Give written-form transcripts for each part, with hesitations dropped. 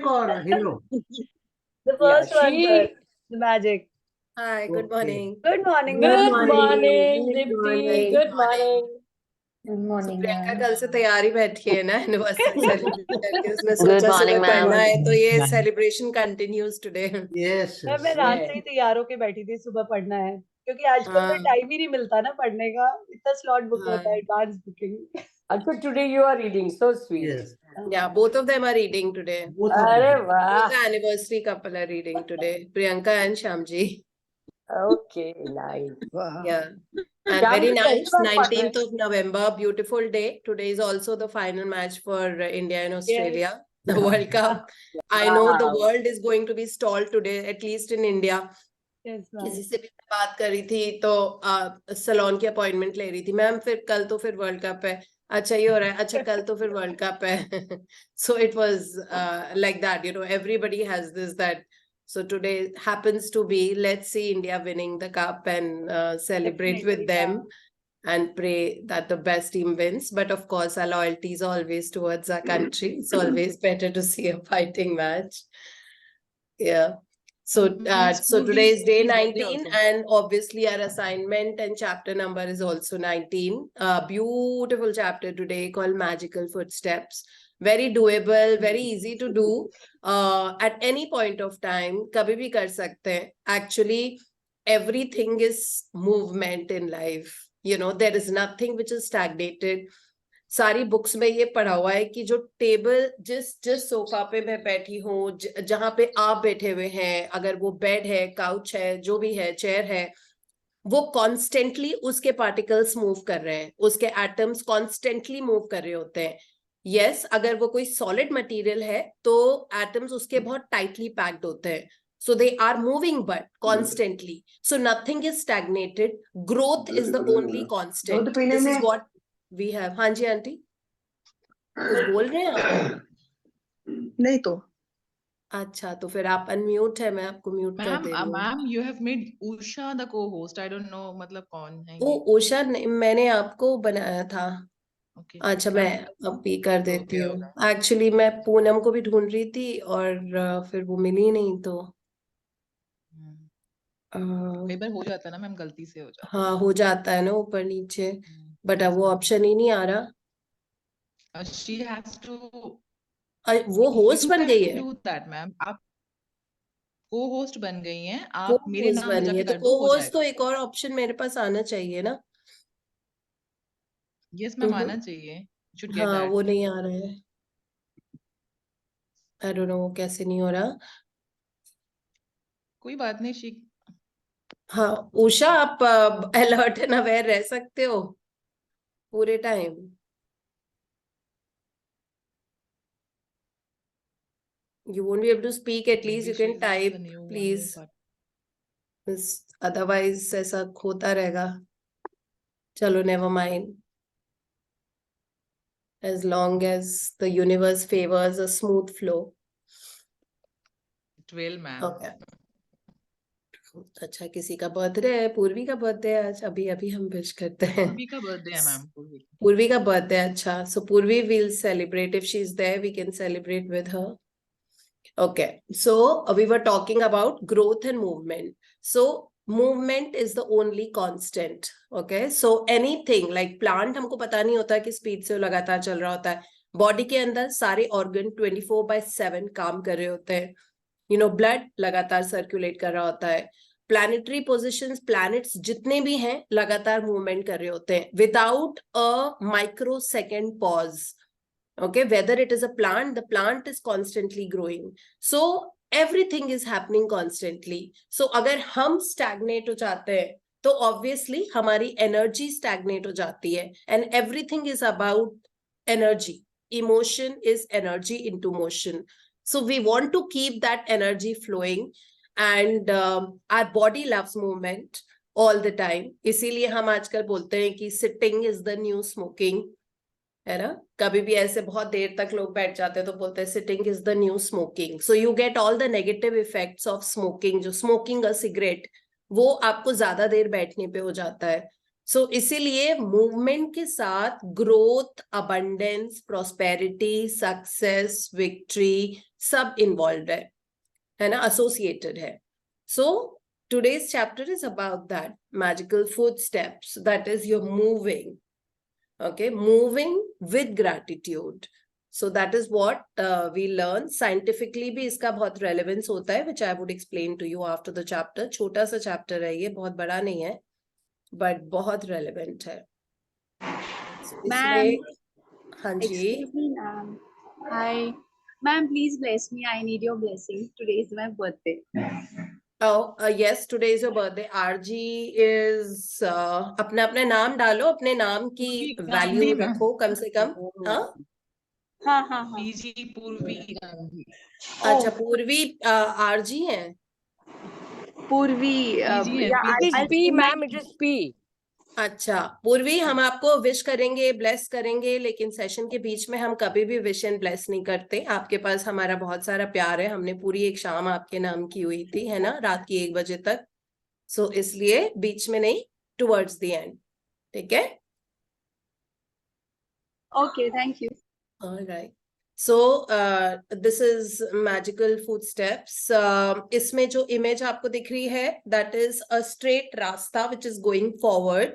or hero? The first Yeah, one, sir. The magic. Hi, good Okay. morning. Good morning. Good ma'am. morning, Good Dipti. morning. Good morning. Good So morning, Priyanka ma'am. कल से तैयारी बैठी है ना anniversary celebrate करके उसने Good सोचा morning, सुबह ma'am. पढ़ना है तो ये Ma'am. Celebration continues today Yes, मैं yes. रात से ही तैयार होके बैठी थी, सुबह पढ़ना है क्योंकि आजकल तो हाँ टाइम ही नहीं मिलता ना पढ़ने का, इतना स्लॉट बुक होता है, हाँ एडवांस बुकिंग। अच्छा, today you are reading. So sweet. Yes. yeah, both of them are reading today. Both of अरे them. Both वाह. the anniversary couple are reading today. Priyanka and Shyamji. Okay, nice. Yeah. And Shyam very जी पहली nice. बार पढ़ रहे 19th of November, beautiful day. Today is also the final match for India and Australia, the World Cup. I know the Wow. world is going to be stalled today, at least in India. Yes, ma'am. किसी से भी मैं बात कर रही थी तो salon की अपॉइंटमेंट ले रही थी, मैम फिर कल तो फिर वर्ल्ड कप है, अच्छा ये हो रहा है, अच्छा कल तो फिर वर्ल्ड कप है. So it was like that, you know, everybody has this that. So today happens to be, let's see India winning the cup and celebrate with Definitely, them yeah. and pray that the best team wins. But of course, our loyalty is always towards our country. It's always better to see a fighting match. Yeah. So, so today is day 19, and obviously our assignment and chapter number is also 19. Beautiful chapter today called Magical Footsteps. Very doable, very easy to do. At any point of time, kabhi bhi kar sakte hain. Actually, everything is movement in life. You know, there is nothing which is stagnated. सारी books में ये पढ़ा हुआ है कि जो table जिस sofa पे मैं बैठी हूँ, जहां पे आप बैठे हुए हैं, अगर वो बेड है, काउच है, जो भी है, चेयर है, वो कॉन्स्टेंटली उसके पार्टिकल्स मूव कर रहे हैं, उसके एटम्स कॉन्स्टेंटली मूव कर रहे होते हैं. यस, अगर वो कोई सॉलिड मटेरियल है तो एटम्स उसके बहुत टाइटली पैक्ड होते हैं. So they are moving, but constantly. So nothing is stagnated. Growth is the only constant. This is what we have. हाँ जी आंटी, कुछ बोल रहे हैं आप? नहीं तो अच्छा, तो फिर आप अनम्यूट है, मैं आपको म्यूट कर दे रही हूँ. Ma'am, you have made Usha the co-host. I don't know, मतलब कौन है ओ ये? उषा, मैंने आपको बनाया था. Okay. अच्छा, मैं अब भी कर देती हूँ. एक्चुअली मैं पूनम को भी ढूंढ रही थी और फिर वो मिली नहीं, तो कई बार हो जाता है ना मैम, गलती से हो जाता हाँ हो जाता है ना ऊपर नीचे, है. बट अब वो ऑप्शन ही नहीं आ रहा. She has to. वो होस्ट You बन can गई है. do that, ma'am. आप co-host बन गई हैं. को आप मेरे होस्ट नाम पे बनी है जाके तो कर को दो, हो होस्ट तो जाएगा. एक और ऑप्शन मेरे पास आना चाहिए ना. Yes, ma'am, आना चाहिए. Should get हाँ that. वो नहीं आ रहा है. आई डोंट नो कैसे नहीं हो रहा. कोई बात नहीं. She. हाँ उषा, आप अलर्ट एंड अवेयर रह सकते हो पूरे time. You won't be able to speak, at least Maybe you can she's type, the new one, please. but Otherwise ऐसा होता रहेगा. चलो never mind. As long as the universe favors a smooth flow. it will, ma'am. Okay. अच्छा, किसी का birthday है, पूर्वी का बर्थडे है आज, अभी अभी हम विश करते हैं. पूर्वी का बर्थडे है मैम. पूर्वी का बर्थडे है. अच्छा, so पूर्वी will celebrate. If she is there, we can celebrate with her. Okay, so we were talking about growth and movement. So movement is the only constant. Okay, so anything like plant, हमको पता नहीं होता कि speed से लगातार चल रहा होता है. बॉडी के अंदर सारे ऑर्गन 24/7 काम कर रहे होते हैं. You know, blood लगातार सर्कुलेट कर रहा होता है. प्लैनेटरी पोजिशंस, प्लैनेट्स जितने भी हैं लगातार मूवमेंट कर रहे होते हैं without a micro second pause. Okay, whether it is a plant, the plant is constantly growing. So everything is happening constantly. So अगर हम stagnate हो जाते हैं तो obviously हमारी energy stagnate हो जाती है. And everything is about energy. Emotion is energy into motion. So we want to keep that energy flowing, and our body loves movement all the time. इसीलिए हम आजकल बोलते हैं कि sitting is the new smoking. है ना, कभी भी ऐसे बहुत देर तक लोग बैठ जाते हैं तो बोलते हैं sitting is the new smoking. So you get all the negative effects of smoking. जो स्मोकिंग अ सिगरेट, वो आपको ज्यादा देर बैठने पे हो जाता है. सो इसीलिए मूवमेंट के साथ growth, abundance, prosperity, success, victory सब इन्वॉल्व है ना, एसोसिएटेड है. सो today's chapter is about that magical footsteps, that is you're moving, okay, moving with gratitude. So that is what we learn. Scientifically भी इसका बहुत relevance होता है, which I would explain to you after the chapter. छोटा सा chapter है ये, बहुत बड़ा नहीं है, but बहुत relevant है. So Ma'am, इसमें हाँ जी. excuse me, ma'am. Hi. Ma'am, please bless me. I need your blessing. Today is my birthday. Oh, yes, today is your birthday. RG is अपना अपना नाम डालो, अपने नाम की पूर्वी वैल्यू गांधी, ma'am. रखो कम से कम. हाँ, हाँ हाँ हाँ. PG पूर्वी गांधी. अच्छा, पूर्वी RG हैं. Purvi. PG है, Yeah, It is I'll P, send my ma'am. It is P. अच्छा पूर्वी, हम आपको विश करेंगे, ब्लेस करेंगे, लेकिन सेशन के बीच में हम कभी भी विश एंड ब्लेस नहीं करते. आपके पास हमारा बहुत सारा प्यार है, हमने पूरी एक शाम आपके नाम की हुई थी, है ना, रात की 1 बजे तक. सो इसलिए बीच में नहीं, टुवर्ड्स द एंड. ठीक है. Okay, thank you. All right. So this is magical footsteps. इसमें जो इमेज आपको दिख रही है, that is a straight रास्ता which is going forward.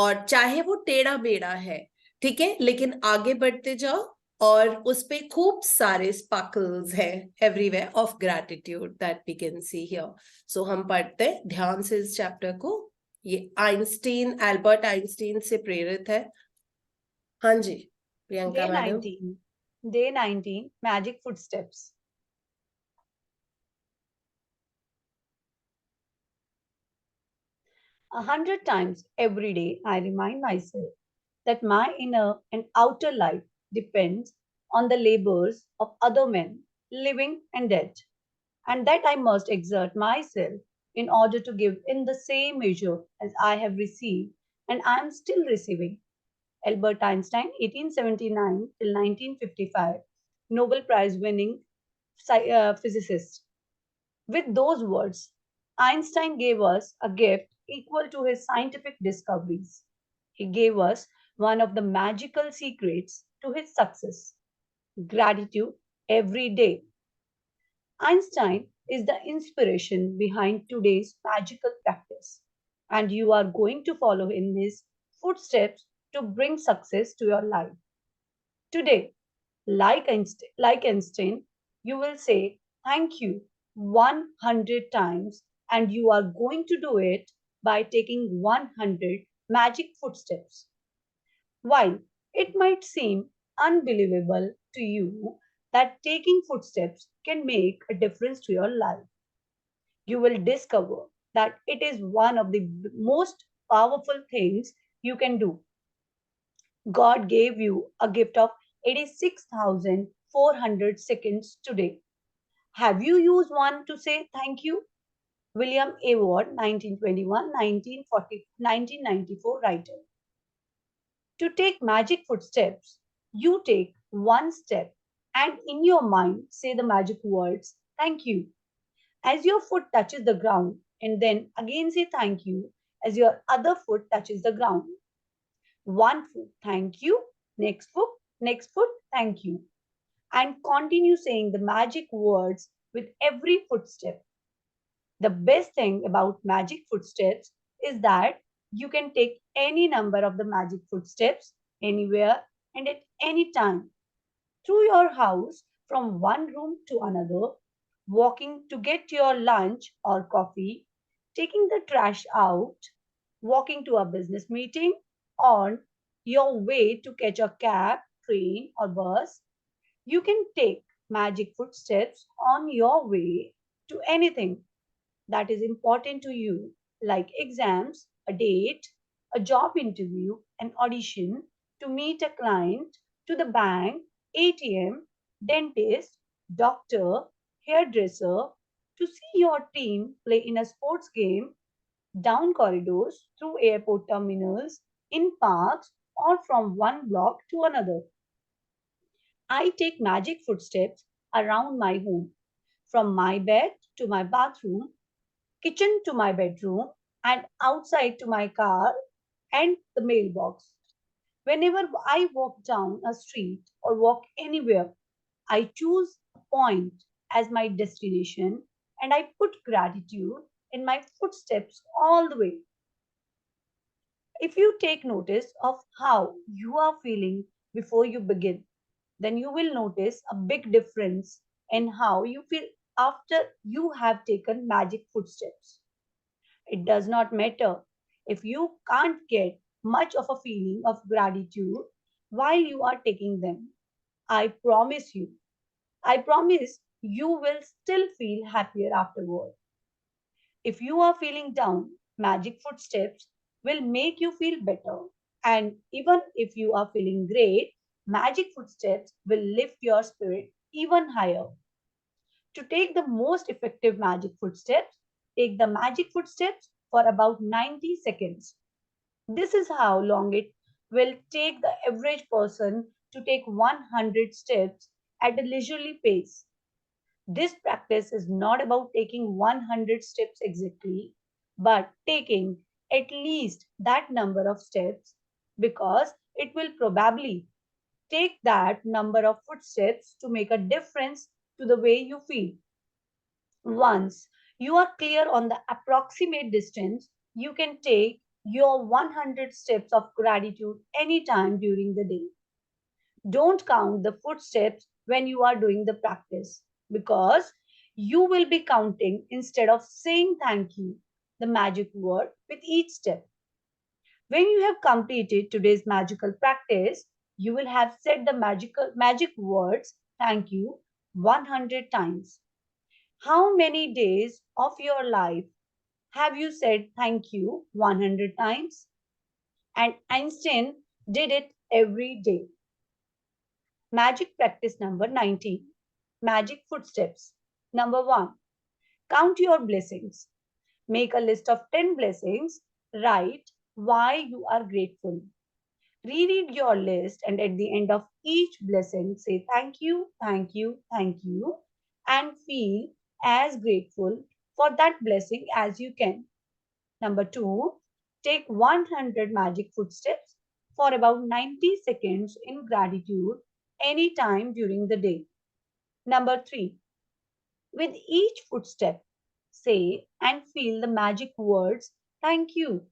और चाहे वो टेढ़ा बेड़ा है, ठीक है, लेकिन आगे बढ़ते जाओ और उस पे खूब सारे स्पार्कल्स हैं everywhere of gratitude that we can see here. So हम पढ़ते हैं ध्यान से इस चैप्टर को. ये आइंस्टीन, एल्बर्ट आइंस्टीन से प्रेरित है. हाँ जी, Priyanka Day madam. 19. Day 19. Magic footsteps. A 100 times every day, I remind myself that my inner and outer life depends on the labors of other men, living and dead, and that I must exert myself in order to give in the same measure as I have received and I am still receiving. Albert Einstein, 1879 till 1955, Nobel Prize winning physicist. With those words, Einstein gave us a gift equal to his scientific discoveries. He gave us one of the magical secrets to his success: gratitude every day. Einstein is the inspiration behind today's magical practice, and you are going to follow in his footsteps to bring success to your life. Today, like Einstein, you will say thank you 100 times, and you are going to do it by taking 100 magic footsteps. While it might seem unbelievable to you that taking footsteps can make a difference to your life, you will discover that it is one of the most powerful things you can do. God gave you a gift of 86,400 seconds today. Have you used one to say thank you? William A. Ward, 1921 1994 writer. To take magic footsteps, you take one step and in your mind say the magic words thank you as your foot touches the ground, and then again say thank you as your other foot touches the ground. One foot, thank you. Next foot, thank you. And continue saying the magic words with every footstep. The best thing about magic footsteps is that you can take any number of the magic footsteps anywhere and at any time through your house, from one room to another, walking to get your lunch or coffee, taking the trash out, walking to a business meeting, on your way to catch a cab, train, or bus. You can take magic footsteps on your way to anything that is important to you, like exams, a date, a job interview, an audition, to meet a client, to the bank, ATM, dentist, doctor, hairdresser, to see your team play in a sports game, down corridors, through airport terminals, in parks, or from one block to another. I take magic footsteps around my home, from my bed to my bathroom, kitchen to my bedroom, and outside to my car, and the mailbox. Whenever I walk down a street or walk anywhere, I choose a point as my destination and I put gratitude in my footsteps all the way. If you take notice of how you are feeling before you begin, then you will notice a big difference in how you feel after you have taken magic footsteps. It does not matter if you can't get much of a feeling of gratitude while you are taking them. I promise you, I promise you will still feel happier afterward. If you are feeling down, magic footsteps will make you feel better. And even if you are feeling great, magic footsteps will lift your spirit even higher. To take the most effective magic footsteps, take the magic footsteps for about 90 seconds. This is how long it will take the average person to take 100 steps at a leisurely pace. This practice is not about taking 100 steps exactly, but taking at least that number of steps because it will probably take that number of footsteps to make a difference to the way you feel. Once you are clear on the approximate distance, you can take your 100 steps of gratitude anytime during the day. Don't count the footsteps when you are doing the practice because you will be counting instead of saying thank you, the magic word with each step. When you have completed today's magical practice, you will have said the magic words thank you 100 times. How many days of your life have you said thank you 100 times? And Einstein did it every day. Magic practice number 19. Magic footsteps. Number 1. Count your blessings. Make a list of 10 blessings. Write why you are grateful. Reread your list and at the end of each blessing say thank you, thank you, thank you and feel as grateful for that blessing as you can. Number 2, take 100 magic footsteps for about 90 seconds in gratitude anytime during the day. Number 3, with each footstep, say and feel the magic words thank you.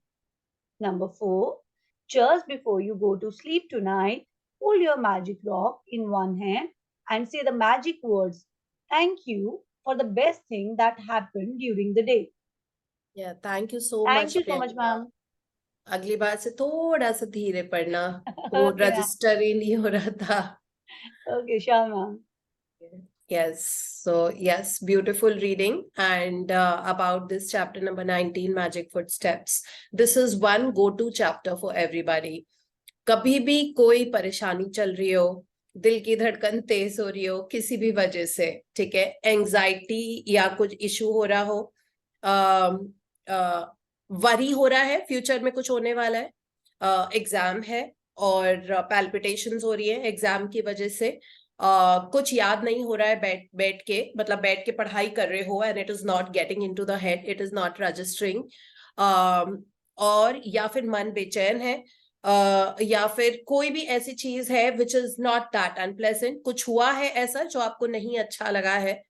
Number 4, just before you go to sleep tonight, hold your magic rock in one hand and say the magic words thank you for the best thing that happened during the day. Yeah, thank you so Thank much, you so much, Priyanka. ma'am. अगली बार से थोड़ा सा धीरे पढ़ना, वो Okay, ma'am. Register ही नहीं हो रहा था. Okay, sure, ma'am. Yes, so yes, beautiful reading. And about this chapter number 19, Magic Footsteps. This is one go-to chapter for everybody. कभी भी कोई परेशानी चल रही हो, दिल की धड़कन तेज हो रही हो, किसी भी वजह से, ठीक है, एंजाइटी या कुछ इशू हो रहा हो, वरी हो रहा है, फ्यूचर में कुछ होने वाला है, एग्जाम है और पैल्पिटेशंस हो रही है एग्जाम की वजह से, कुछ याद नहीं हो रहा है बैठ के, मतलब बैठ के पढ़ाई कर रहे हो and it is not getting into the head, it is not registering, और या फिर मन बेचैन है, या फिर कोई भी ऐसी चीज है which is not that unpleasant, कुछ हुआ है ऐसा जो आपको नहीं अच्छा लगा है,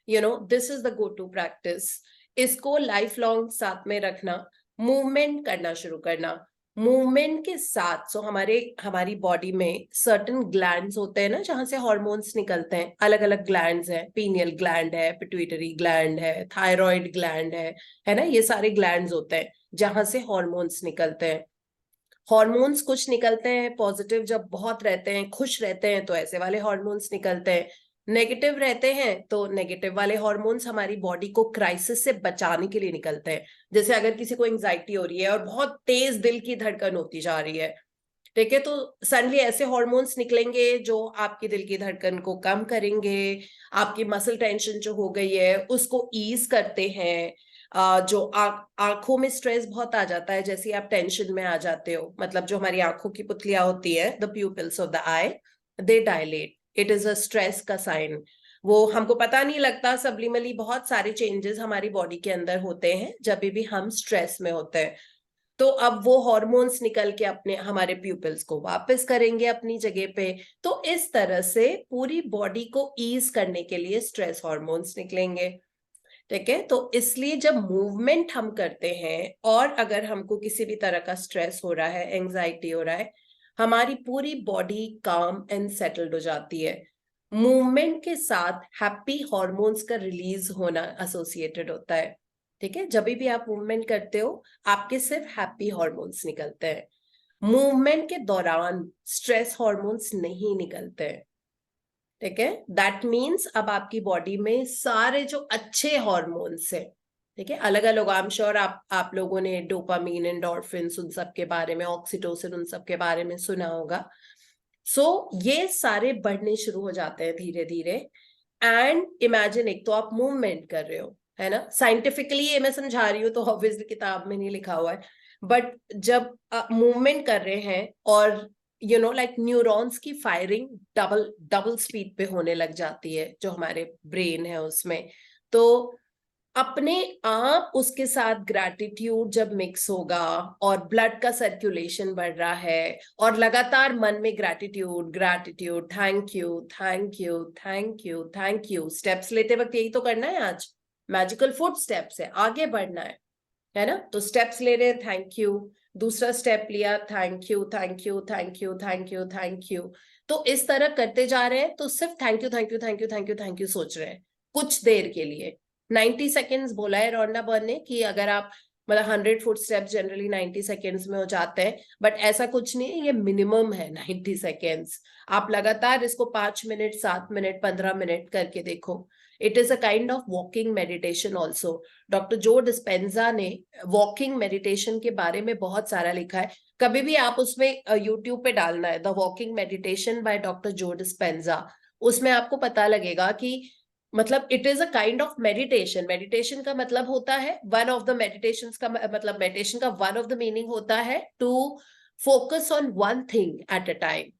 you know, this is the go to practice. इसको लाइफ लॉन्ग साथ में रखना, मूवमेंट करना शुरू करना. मूवमेंट के साथ हमारी बॉडी में सर्टेन ग्लैंड्स होते हैं ना, जहां से हार्मोन्स निकलते हैं. अलग अलग ग्लैंड्स हैं, पीनियल ग्लैंड है, पिट्यूटरी ग्लैंड है, थायराइड ग्लैंड है ना, ये सारे ग्लैंड्स होते हैं जहां से हार्मोन्स निकलते हैं. हार्मोन्स कुछ निकलते हैं पॉजिटिव, जब बहुत रहते हैं, खुश रहते हैं तो ऐसे वाले हार्मोन्स निकलते हैं. नेगेटिव रहते हैं तो नेगेटिव वाले हार्मोन्स हमारी बॉडी को क्राइसिस से बचाने के लिए निकलते हैं. जैसे अगर किसी को एंजाइटी हो रही है और बहुत तेज दिल की धड़कन होती जा रही है, ठीक है, तो सडनली ऐसे हार्मोन्स निकलेंगे जो आपकी दिल की धड़कन को कम करेंगे, आपकी मसल टेंशन जो हो गई है उसको ईज करते हैं. जो आंखों में स्ट्रेस बहुत आ जाता है, जैसे आप टेंशन में आ जाते हो, मतलब जो हमारी आंखों की पुतलियां होती है, the pupils of the I, they dilate, it is a stress का साइन. वो हमको पता नहीं लगता, सबलिमली बहुत सारे चेंजेस हमारी बॉडी के अंदर होते हैं जब भी हम स्ट्रेस में होते हैं. तो अब वो हॉर्मोन्स निकल के अपने हमारे प्यूपिल्स को वापस करेंगे अपनी जगह पे। तो इस तरह से पूरी बॉडी को ईज करने के लिए स्ट्रेस हॉर्मोन्स निकलेंगे, ठीक है। तो इसलिए जब मूवमेंट हम करते हैं और अगर हमको किसी भी तरह का स्ट्रेस हो रहा है, एंजाइटी हो रहा है, हमारी पूरी बॉडी काम एंड सेटल्ड हो जाती है। मूवमेंट के साथ हैप्पी हॉर्मोन्स का रिलीज होना एसोसिएटेड होता है, ठीक है। जब भी आप मूवमेंट करते हो आपके सिर्फ हैप्पी हॉर्मोन्स निकलते हैं, मूवमेंट के दौरान स्ट्रेस हॉर्मोन्स नहीं निकलते हैं, ठीक है। दैट मीन्स अब आपकी बॉडी में सारे जो अच्छे हॉर्मोन्स हैं, ठीक है, अलग अलग, आई एम श्योर आप लोगों ने डोपामीन, एंडोर्फिन, उन सब के बारे में, ऑक्सीटोसिन, उन सब के बारे में सुना होगा। ये सारे बढ़ने शुरू हो जाते हैं धीरे धीरे। एंड इमेजिन, एक तो आप मूवमेंट कर रहे हो, है ना, साइंटिफिकली ये मैं समझा रही हूँ तो ऑब्वियसली किताब में नहीं लिखा हुआ है, बट जब मूवमेंट कर रहे हैं और लाइक न्यूरॉन्स की फायरिंग डबल स्पीड पे होने लग जाती है जो हमारे ब्रेन है उसमें, तो अपने आप उसके साथ ग्रैटिट्यूड जब मिक्स होगा और ब्लड का सर्कुलेशन बढ़ रहा है और लगातार मन में gratitude gratitude, thank you thank you thank you thank you, steps लेते वक्त यही तो करना है, आज मैजिकल फुट स्टेप्स है, आगे बढ़ना है ना। तो स्टेप्स ले रहे हैं, थैंक यू, दूसरा स्टेप लिया, thank you thank you thank you thank you thank you, तो इस तरह करते जा रहे हैं। तो सिर्फ thank you thank you thank you thank you thank you सोच रहे हैं कुछ देर के लिए। 90 सेकेंड्स बोला है रोंडा बर्न ने कि अगर आप मतलब 100 फुट स्टेप्स जनरली 90 सेकेंड्स में हो जाते हैं, बट ऐसा कुछ नहीं है, ये मिनिमम है 90 सेकेंड्स। आप लगातार इसको 5 मिनट, 7 मिनट, 15 मिनट करके देखो। It is a kind of walking meditation also. Doctor जो डिस्पेंजा ने वॉकिंग मेडिटेशन के बारे में बहुत सारा लिखा है, कभी भी आप उसमें यूट्यूब पे डालना है the walking meditation by doctor जो डिस्पेंजा, उसमें आपको पता लगेगा कि मतलब it is a kind of meditation. Meditation का मतलब होता है, वन ऑफ द मेडिटेशन का मतलब, मेडिटेशन का वन ऑफ द मीनिंग होता है to focus on one thing at a time.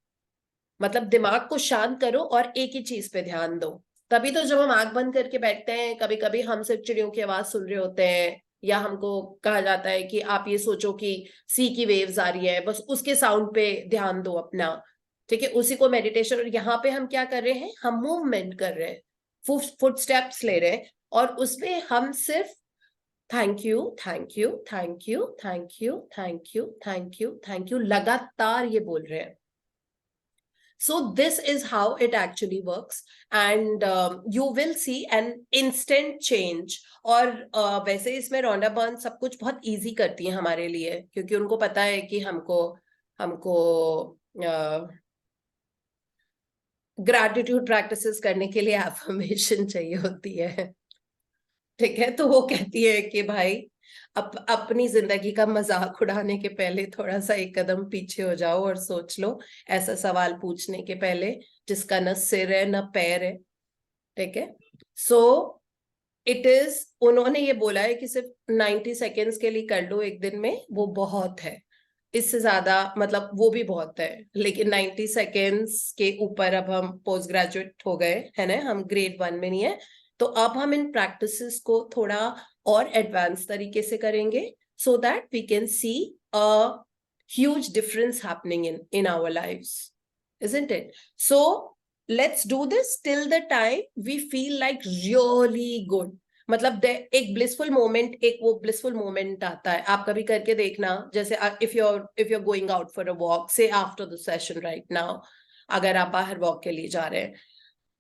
मतलब दिमाग को शांत करो और एक ही चीज पे ध्यान दो। तभी तो जब हम आंख बंद करके बैठते हैं, कभी कभी हम सिर्फ चिड़ियों की आवाज सुन रहे होते हैं, या हमको कहा जाता है कि आप ये सोचो कि सी की वेव्स आ रही है, बस उसके साउंड पे ध्यान दो अपना, ठीक है, उसी को मेडिटेशन। और यहाँ पे हम क्या कर रहे हैं, हम मूवमेंट कर रहे हैं, फुट स्टेप्स ले रहे हैं, और उसमें हम सिर्फ thank you thank you thank you thank you thank you thank you thank you लगातार ये बोल रहे हैं। So this is how it actually works, and you will see an instant change. और वैसे इसमें रोंडा बर्न सब कुछ बहुत इजी करती है हमारे लिए, क्योंकि उनको पता है कि हमको ग्रैटिट्यूड प्रैक्टिसेस करने के लिए एफर्मेशन चाहिए होती है, ठीक है। तो वो कहती है कि भाई अपनी जिंदगी का मजाक उड़ाने के पहले थोड़ा सा एक कदम पीछे हो जाओ और सोच लो, ऐसा सवाल पूछने के पहले जिसका न सिर है न पैर है, ठीक है। सो इट इज, उन्होंने ये बोला है कि सिर्फ 90 सेकेंड्स के लिए कर लो एक दिन में, वो बहुत है, इससे ज्यादा मतलब वो भी बहुत है, लेकिन 90 सेकेंड्स के ऊपर अब हम पोस्ट ग्रेजुएट हो गए है ना, हम ग्रेड 1 में नहीं है, तो अब हम इन प्रैक्टिसेस को थोड़ा और एडवांस तरीके से करेंगे, so that we can see a huge difference happening in our lives, isn't it? So let's do this till the time we feel like really good. मतलब एक ब्लिसफुल मोमेंट, एक वो ब्लिसफुल मोमेंट आता है, आप कभी करके देखना। जैसे if you're going out for a walk, say after the session right now, अगर आप बाहर वॉक के लिए जा रहे हैं,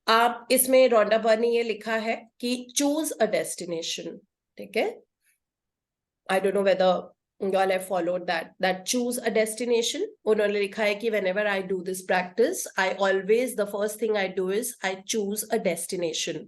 आप इसमें रोंडा बर्न ने ये लिखा है कि चूज अ डेस्टिनेशन, ठीक है। आई don't know whether you all have followed that choose a destination. उन्होंने लिखा है कि whenever I do this practice, I always, the first thing I do is I choose a destination,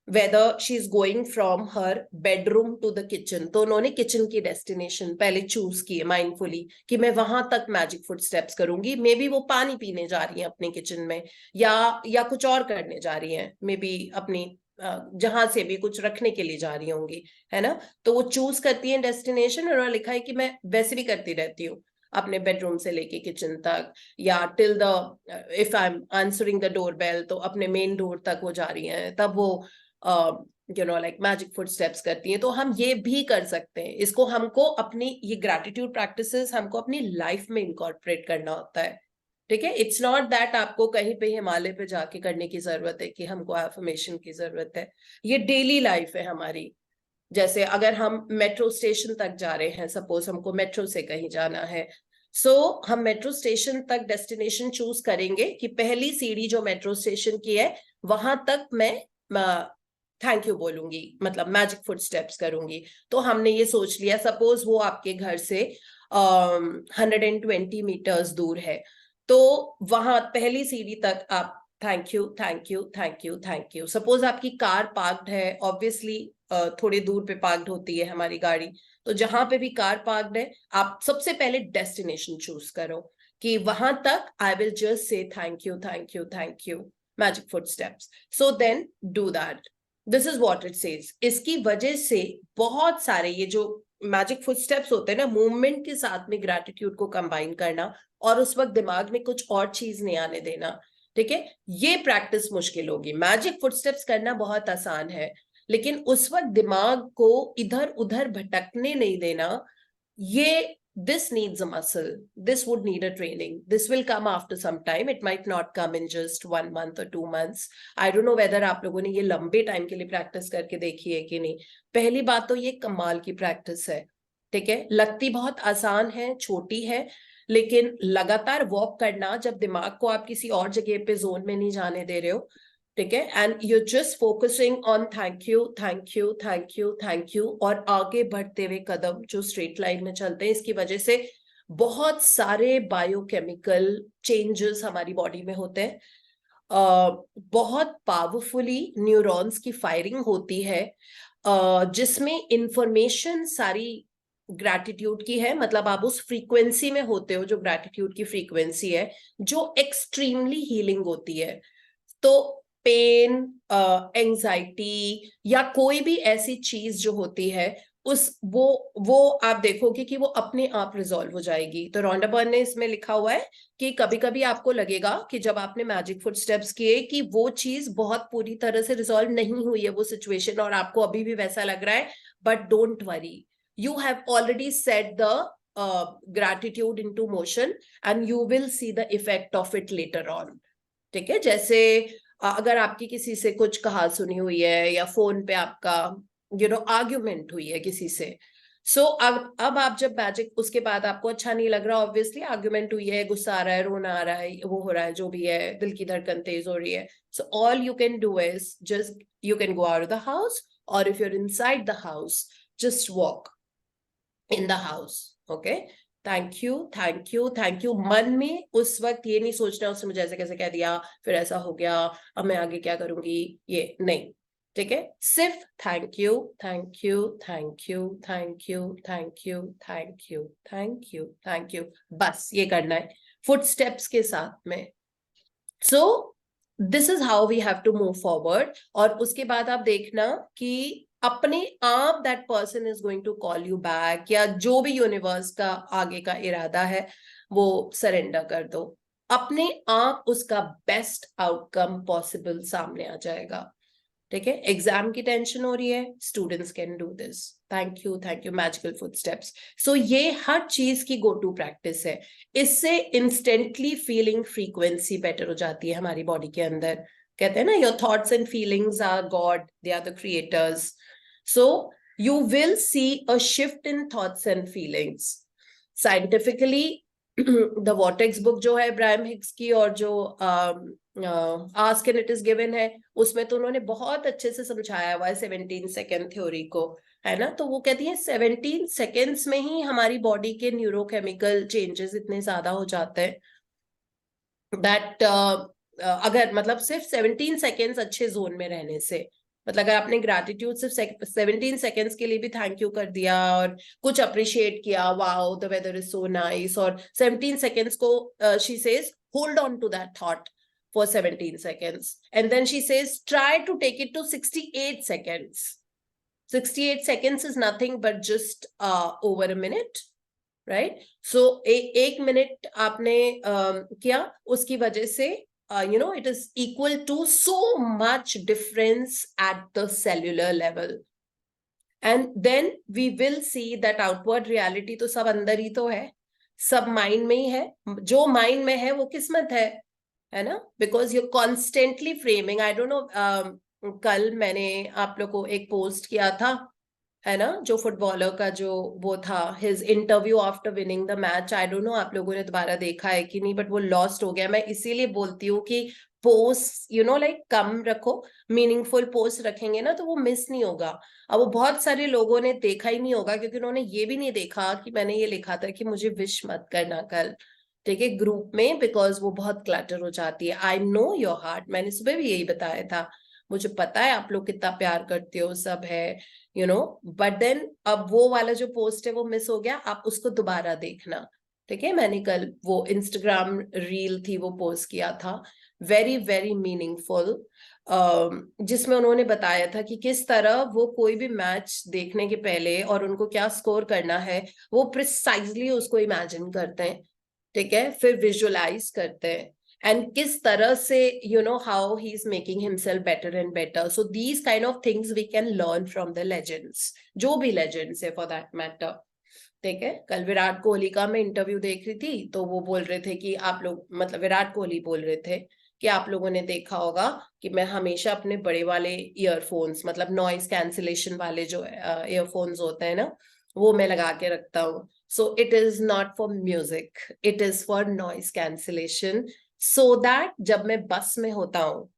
whether she's going from her bedroom to the kitchen. तो उन्होंने kitchen की destination पहले choose की है माइंडफुली, कि मैं वहां तक मैजिक फुट स्टेप्स करूंगी। मे बी वो पानी पीने जा रही हैं अपने किचन में, या कुछ और करने जा रही हैं, मे बी अपनी जहां से भी कुछ रखने के लिए जा रही होंगी, है ना। तो वो चूज करती है डेस्टिनेशन। उन्होंने लिखा है कि मैं वैसे भी करती रहती हूँ, अपने बेडरूम से लेके किचन तक, या till the if I am answering the doorbell, तो अपने मेन डोर तक वो जा रही हैं, तब वो लाइक मैजिक फुट स्टेप्स करती हैं, तो हम ये भी कर सकते हैं। इसको हमको अपनी ये ग्रैटिट्यूड प्रैक्टिसेस हमको अपनी लाइफ में इनकॉर्पोरेट करना होता है, ठीक है। इट्स नॉट दैट आपको कहीं पे हिमालय पे जाके करने की जरूरत है कि हमको एफर्मेशन की जरूरत है। ये डेली लाइफ है हमारी। जैसे अगर हम मेट्रो स्टेशन तक जा रहे हैं, सपोज हमको मेट्रो से कहीं जाना है, सो हम मेट्रो स्टेशन तक डेस्टिनेशन चूज करेंगे कि पहली सीढ़ी जो मेट्रो स्टेशन की है वहां तक मैं थैंक यू बोलूंगी, मतलब मैजिक फुट स्टेप्स करूंगी। तो हमने ये सोच लिया, सपोज वो आपके घर से 120 मीटर्स दूर है, तो वहां पहली सीढ़ी तक आप thank you thank you thank you thank you. Suppose आपकी कार पार्क्ड है, ऑब्वियसली थोड़ी दूर पे पार्क्ड होती है हमारी गाड़ी, तो जहां पे भी कार पार्क्ड है आप सबसे पहले डेस्टिनेशन चूज करो कि वहां तक I will just say thank you thank you thank you, magic footsteps. So then do that, this is what it says. इसकी वजह से बहुत सारे ये जो मैजिक फुट स्टेप्स होते हैं ना, मूवमेंट के साथ में ग्रैटिट्यूड को कंबाइन करना और उस वक्त दिमाग में कुछ और चीज नहीं आने देना, ठीक है, ये प्रैक्टिस मुश्किल होगी। मैजिक फुट स्टेप्स करना बहुत आसान है, लेकिन उस वक्त दिमाग को इधर उधर भटकने नहीं देना, ये this needs a muscle, this would need a training, this will come after some time, it might not come in just 1 month or 2 months. I don't know whether आप लोगों ने ये लंबे टाइम के लिए प्रैक्टिस करके देखी है कि नहीं। पहली बात तो ये कमाल की प्रैक्टिस है, ठीक है, लगती बहुत आसान है, छोटी है, लेकिन लगातार वॉक करना, जब दिमाग को आप किसी और जगह पे जोन में नहीं जाने दे रहे हो, ठीक है, and you just focusing on thank you thank you thank you thank you, और आगे बढ़ते हुए कदम जो स्ट्रेट लाइन में चलते हैं, इसकी वजह से बहुत सारे बायोकेमिकल चेंजेस हमारी बॉडी में होते हैं। बहुत पावरफुली न्यूरॉन्स की फायरिंग होती है, जिसमें इंफॉर्मेशन सारी ग्रैटिट्यूड की है, मतलब आप उस फ्रीक्वेंसी में होते हो जो ग्रैटिट्यूड की फ्रीक्वेंसी है, जो एक्सट्रीमली हीलिंग होती है। तो पेन, एंजाइटी या कोई भी ऐसी चीज जो होती है, वो आप देखोगे कि वो अपने आप रिजॉल्व हो जाएगी। तो रॉन्डा बर्न ने इसमें लिखा हुआ है कि कभी कभी आपको लगेगा कि जब आपने मैजिक फुट स्टेप्स किए कि वो चीज बहुत पूरी तरह से रिजॉल्व नहीं हुई है, वो सिचुएशन, और आपको अभी भी वैसा लग रहा है, but don't worry, you have already set the gratitude into motion and you will see the effect of it later on, ठीक है। जैसे अगर आपकी किसी से कुछ कहा सुनी हुई है या फोन पे आपका आर्ग्यूमेंट हुई है किसी से, सो अब आप जब मैजिक, उसके बाद आपको अच्छा नहीं लग रहा, ऑब्वियसली आर्ग्यूमेंट हुई है, गुस्सा आ रहा है, रोना आ रहा है, वो हो रहा है, जो भी है, दिल की धड़कन तेज हो रही है, so all you can do is just you can go out of the house, और if you are inside the house just walk in the house, okay, thank you thank you thank you. मन में उस वक्त ये नहीं सोचना उसने मुझे ऐसे कैसे कह दिया, फिर ऐसा हो गया, अब मैं आगे क्या करूंगी, ये नहीं, ठीक है, सिर्फ thank you thank you thank you thank you thank you thank you thank you thank you, बस ये करना है फुट स्टेप्स के साथ में। So this is how we have to move forward. और उसके बाद आप देखना कि अपने आप that person is going to call you back, या जो भी यूनिवर्स का आगे का इरादा है वो सरेंडर कर दो, अपने आप उसका बेस्ट आउटकम पॉसिबल सामने आ जाएगा, ठीक है। एग्जाम की टेंशन हो रही है, students can do this, thank you magical footsteps. So ये हर चीज की गो टू प्रैक्टिस है, इससे इंस्टेंटली फीलिंग फ्रीक्वेंसी बेटर हो जाती है हमारी बॉडी के अंदर। कहते हैं ना, your thoughts and feelings are God, they are the creators. So you will see a shift in thoughts and feelings. Scientifically the vortex book जो है इब्राहिम हिग्स की, और जो ask and it is given है, उसमें तो उन्होंने बहुत अच्छे से समझाया हुआ है 17 सेकेंड थ्योरी को, है ना। तो वो कहती है 17 सेकेंड्स में ही हमारी बॉडी के न्यूरोकेमिकल चेंजेस इतने ज्यादा हो जाते हैं दैट अगर मतलब सिर्फ 17 सेकेंड्स अच्छे जोन में रहने से, मतलब अगर आपने ग्रैटिट्यूड सिर्फ 17 सेकेंड्स के लिए भी थैंक यू कर दिया और कुछ अप्रिशिएट किया, wow the weather is so nice, और 17 सेकेंड्स को she says hold on to that thought for 17 seconds, and then she says try to take it to 68 seconds. 68 seconds is nothing but just over a minute, right? So एक minute आपने किया, उसकी वजह से it is equal to so much difference at the cellular level. And then we will see that outward reality तो सब अंदर ही तो है, सब माइंड में ही है, जो माइंड में है वो किस्मत है ना, because you constantly framing. I don't no, कल मैंने आप लोग को एक पोस्ट किया था, है ना, जो फुटबॉलर का जो वो था, his interview after winning the match. I don't no आप लोगों ने दोबारा देखा है कि नहीं, बट वो लॉस्ट हो गया. मैं इसीलिए बोलती हूँ कि पोस्ट लाइक कम रखो, मीनिंगफुल पोस्ट रखेंगे ना तो वो मिस नहीं होगा. अब वो बहुत सारे लोगों ने देखा ही नहीं होगा क्योंकि उन्होंने ये भी नहीं देखा कि मैंने ये लिखा था कि मुझे विश मत करना कल, ठीक है, ग्रुप में, बिकॉज वो बहुत क्लटर हो जाती है. आई नो योर हार्ट, मैंने सुबह भी यही बताया था, मुझे पता है आप लोग कितना प्यार करते हो, सब है, बट देन अब वो वाला जो पोस्ट है वो मिस हो गया. आप उसको दोबारा देखना, ठीक है. मैंने कल वो इंस्टाग्राम रील थी वो पोस्ट किया था, वेरी वेरी मीनिंगफुल, जिसमें उन्होंने बताया था कि किस तरह वो कोई भी मैच देखने के पहले और उनको क्या स्कोर करना है वो प्रिसाइजली उसको इमेजिन करते हैं, ठीक है, फिर विजुअलाइज करते हैं, and किस तरह से how he is making himself better and better. So these kind of things we can learn from the legends, जो भी legends है for that matter, ठीक है. कल विराट कोहली का मैं इंटरव्यू देख रही थी तो वो बोल रहे थे कि आप लोग, मतलब विराट कोहली बोल रहे थे कि आप लोगों ने देखा होगा कि मैं हमेशा अपने बड़े वाले ईयरफोन्स, मतलब नॉइज कैंसिलेशन वाले जो ईयरफोन्स होते हैं ना, वो मैं लगा के रखता हूँ. So it is not for music, it is for noise cancellation, so that जब मैं बस में होता हूँ,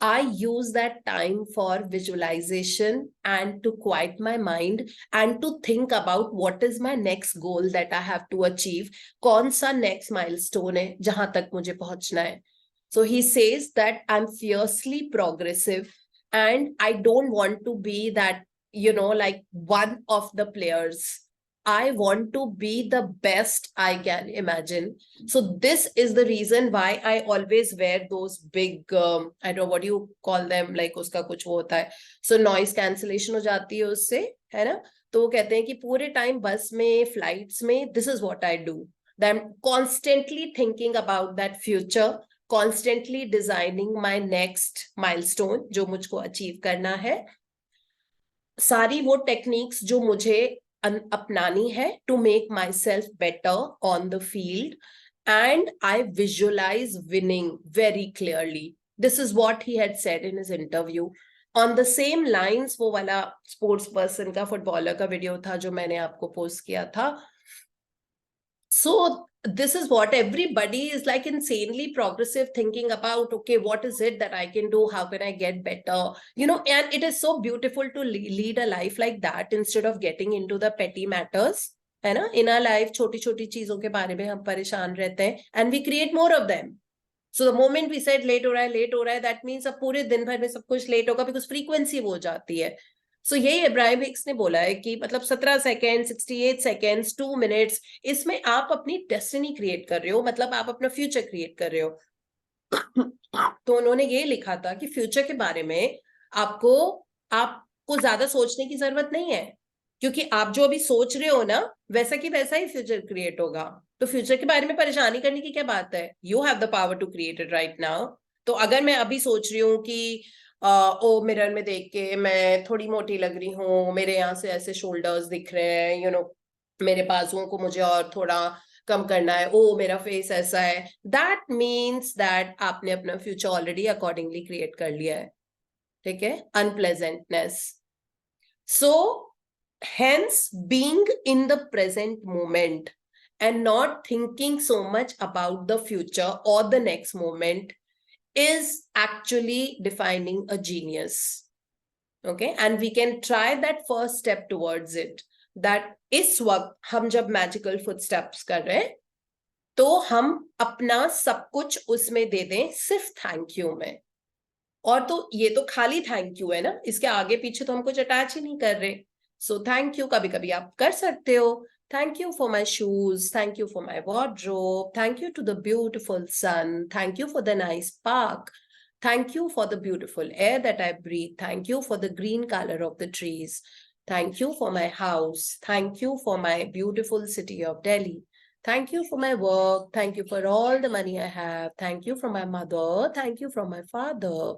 I use that time for visualization and to quiet my mind and to think about what is my next goal that I have to achieve, कौन सा next milestone है जहां तक मुझे पहुंचना है. So he says that I'm fiercely progressive and I don't want to be that, like one of the players. I want to be the best I can imagine. So this is the reason why I always wear those big, I don't know what you call them, like uska kuch wo hota hai. So noise cancellation हो जाती है उससे, है ना. तो वो कहते हैं कि पूरे टाइम बस में, फ्लाइट्स में, this is what I do. That I'm constantly thinking about that future, constantly designing my next milestone जो मुझको achieve करना है. सारी वो टेक्निक्स जो मुझे अपनानी है to make myself better on the field, and I visualize winning very clearly. This is what he had said in his interview. On the same lines वो वाला स्पोर्ट्स पर्सन का, फुटबॉलर का वीडियो था जो मैंने आपको पोस्ट किया था. So this is what everybody is like, insanely progressive, thinking about, okay, what is it that I can do, how can I get better, and it is so beautiful to lead a life like that instead of getting into the petty matters, है ना. in our life छोटी छोटी चीजों के बारे में हम परेशान रहते हैं and we create more of them. So the moment we said late हो रहा है, that means अब पूरे दिन भर में सब कुछ लेट होगा, because frequency वो हो जाती है. सो यही इब्राहिम हिक्स ने बोला है कि मतलब 17 सेकेंड, 68 सेकेंड्स, 2 मिनट्स, इसमें आप अपनी डेस्टिनी क्रिएट कर रहे हो, मतलब आप अपना फ्यूचर क्रिएट कर रहे हो. तो उन्होंने ये लिखा था कि फ्यूचर के बारे में आपको ज्यादा सोचने की जरूरत नहीं है, क्योंकि आप जो अभी सोच रहे हो ना, वैसा की वैसा ही फ्यूचर क्रिएट होगा. तो फ्यूचर के बारे में परेशानी करने की क्या बात है. You have the power to create it right now. तो अगर मैं अभी सोच रही हूँ कि ओ मिरर में देख के मैं थोड़ी मोटी लग रही हूँ, मेरे यहाँ से ऐसे शोल्डर्स दिख रहे हैं, मेरे बाजुओं को मुझे और थोड़ा कम करना है, ओ मेरा फेस ऐसा है, दैट मीन्स दैट आपने अपना फ्यूचर ऑलरेडी अकॉर्डिंगली क्रिएट कर लिया है, ठीक है. Unpleasantness. So hence being in the present moment and not thinking so much about the future or the next moment is actually defining a genius. Okay, and we can try that first step towards it, that इस वक्त हम जब magical footsteps कर रहे हैं तो हम अपना सब कुछ उसमें दे दें सिर्फ थैंक यू में. और तो ये तो खाली थैंक यू है ना, इसके आगे पीछे तो हम कुछ अटैच ही नहीं कर रहे. सो थैंक यू कभी कभी आप कर सकते हो. Thank you for my shoes. Thank you for my wardrobe. Thank you to the beautiful sun. Thank you for the nice park. Thank you for the beautiful air that I breathe. Thank you for the green color of the trees. Thank you for my house. Thank you for my beautiful city of Delhi. Thank you for my work. Thank you for all the money I have. Thank you from my mother. Thank you from my father.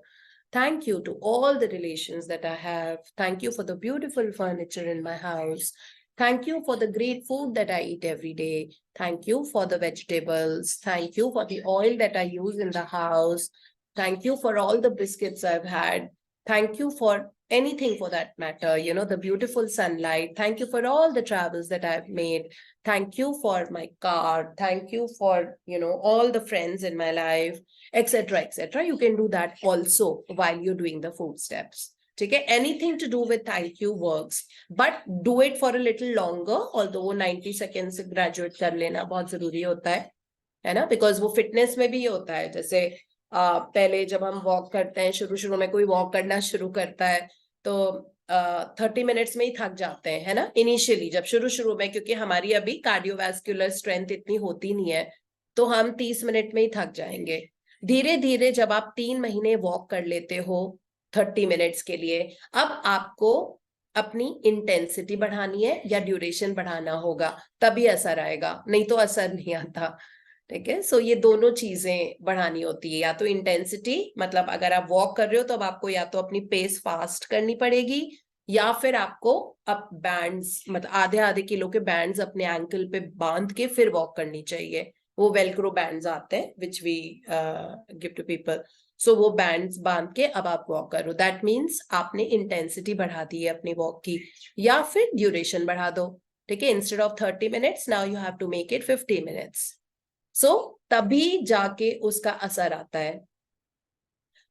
Thank you to all the relations that I have. Thank you for the beautiful furniture in my house. Thank you for the great food that I eat every day. Thank you for the vegetables. Thank you for the oil that I use in the house. Thank you for all the biscuits I've had. Thank you for anything for that matter, the beautiful sunlight. Thank you for all the travels that I've made. Thank you for my car. Thank you for, all the friends in my life, etc., etc. You can do that also while you're doing the food steps. Okay, anything to do with thank you works, but do it for a little longer. Although 90 seconds से graduate कर लेना बहुत जरूरी होता है ना, because वो fitness में भी ये होता है. जैसे पहले जब हम वॉक करते हैं, शुरू में कोई वॉक करना शुरू करता है तो 30 मिनट्स में ही थक जाते हैं, है ना, इनिशियली जब शुरू में, क्योंकि हमारी अभी कार्डियोवैस्कुलर स्ट्रेंथ इतनी होती नहीं है, तो हम 30 मिनट में ही थक जाएंगे. धीरे धीरे जब आप 3 महीने वॉक कर लेते हो 30 मिनट्स के लिए, अब आपको अपनी इंटेंसिटी बढ़ानी है या ड्यूरेशन बढ़ाना होगा, तभी असर आएगा, नहीं तो असर नहीं आता. ठीक है, सो ये दोनों चीजें बढ़ानी होती है. या तो इंटेंसिटी, मतलब अगर आप वॉक कर रहे हो तो अब आपको या तो अपनी पेस फास्ट करनी पड़ेगी, या फिर आपको अब बैंड्स, मतलब आधे किलो के बैंड्स अपने एंकल पे बांध के फिर वॉक करनी चाहिए. वो वेलक्रो बैंड्स आते हैं which we give to people. So वो बैंड्स बांध के अब आप वॉक करो. दैट मीन्स आपने इंटेंसिटी बढ़ा दी है अपनी वॉक की, या फिर ड्यूरेशन बढ़ा दो. ठीक है, instead of 30 minutes now you have to make it 50 minutes. So तभी जाके उसका असर आता है.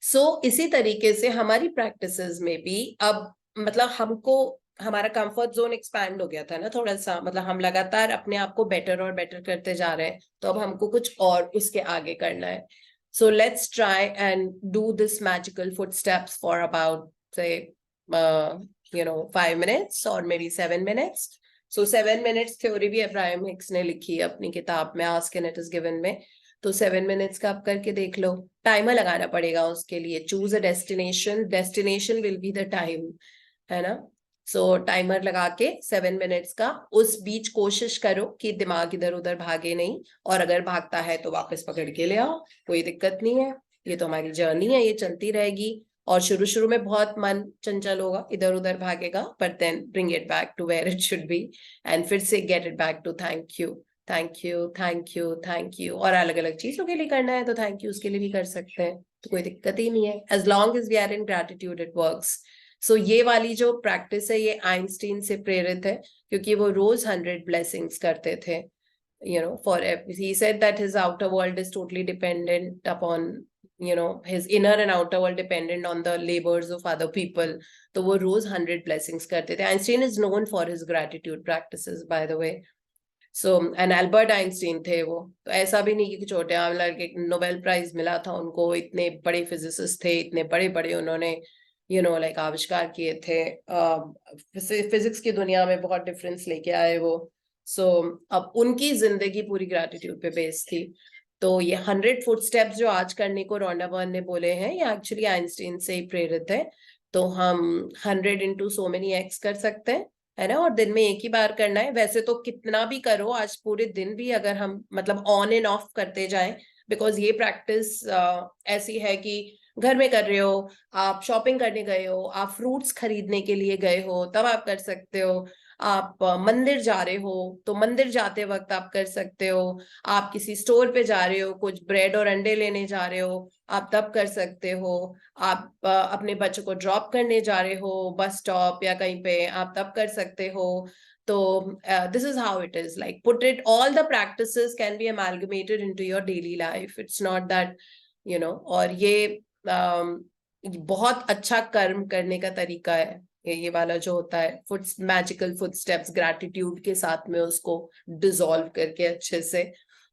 सो इसी तरीके से हमारी प्रैक्टिसेस में भी अब, मतलब हमको हमारा कंफर्ट जोन एक्सपैंड हो गया था ना थोड़ा सा, मतलब हम लगातार अपने आप को बेटर और बेटर करते जा रहे हैं, तो अब हमको कुछ और उसके आगे करना है. So let's try and do this magical footsteps for about से 5 मिनट्स और may be 7 minutes. So 7 minutes theory भी अब्राहम हिक्स ने लिखी है अपनी किताब में ask and it is given में. तो 7 मिनट्स का आप करके देख लो. टाइमर लगाना पड़ेगा उसके लिए. Choose a destination will be the time, है ना. सो टाइमर लगा के 7 मिनट्स का, उस बीच कोशिश करो कि दिमाग इधर उधर भागे नहीं, और अगर भागता है तो वापस पकड़ के ले आओ, कोई दिक्कत नहीं है. ये तो हमारी जर्नी है, ये चलती रहेगी. और शुरू में बहुत मन चंचल होगा, इधर उधर भागेगा, but then bring it back to where it should be, and फिर से get it back to thank you thank you thank you thank you. और अलग अलग चीजों के लिए करना है तो थैंक यू उसके लिए भी कर सकते हैं, तो कोई दिक्कत ही नहीं है. As long as we are in gratitude it works. So ये वाली जो प्रैक्टिस है ये आइंस्टीन से प्रेरित है, क्योंकि वो रोज 100 ब्लेसिंग्स करते थे. For he said that his outer world is totally dependent upon, his inner and outer world dependent on the labors of other people. तो वो रोज 100 blessings करते थे. Einstein is known for his gratitude practices, by the way. So, and Albert Einstein थे वो, तो ऐसा भी नहीं कि छोटे, एक नोबेल प्राइज मिला था उनको, इतने बड़े फिजिसिस्ट थे, इतने बड़े उन्होंने आविष्कार किए थे. फिजिक्स की दुनिया में बहुत डिफरेंस लेके आए वो. सो अब उनकी जिंदगी पूरी ग्रैटिट्यूड पे बेस्ड थी. तो ये 100 फुटस्टेप्स जो आज करने को रोंडा बर्न ने बोले हैं, ये एक्चुअली आइंस्टीन से ही प्रेरित है. तो हम 100 into so many x कर सकते हैं, है ना, और दिन में एक ही बार करना है. वैसे तो कितना भी करो, आज पूरे दिन भी अगर हम मतलब ऑन एंड ऑफ करते जाएं, बिकॉज ये प्रैक्टिस ऐसी है कि घर में कर रहे हो, आप शॉपिंग करने गए हो, आप फ्रूट्स खरीदने के लिए गए हो, तब आप कर सकते हो. आप मंदिर जा रहे हो तो मंदिर जाते वक्त आप कर सकते हो. आप किसी स्टोर पे जा रहे हो, कुछ ब्रेड और अंडे लेने जा रहे हो, आप तब कर सकते हो. आप अपने बच्चों को ड्रॉप करने जा रहे हो बस स्टॉप या कहीं पे, आप तब कर सकते हो. तो this is how it is, like put it, all the practices can be amalgamated into your daily life. It's not that, और ये बहुत अच्छा कर्म करने का तरीका है ये वाला जो होता है मैजिकल फुटस्टेप्स, ग्रैटिट्यूड के साथ में उसको डिसॉल्व करके अच्छे से.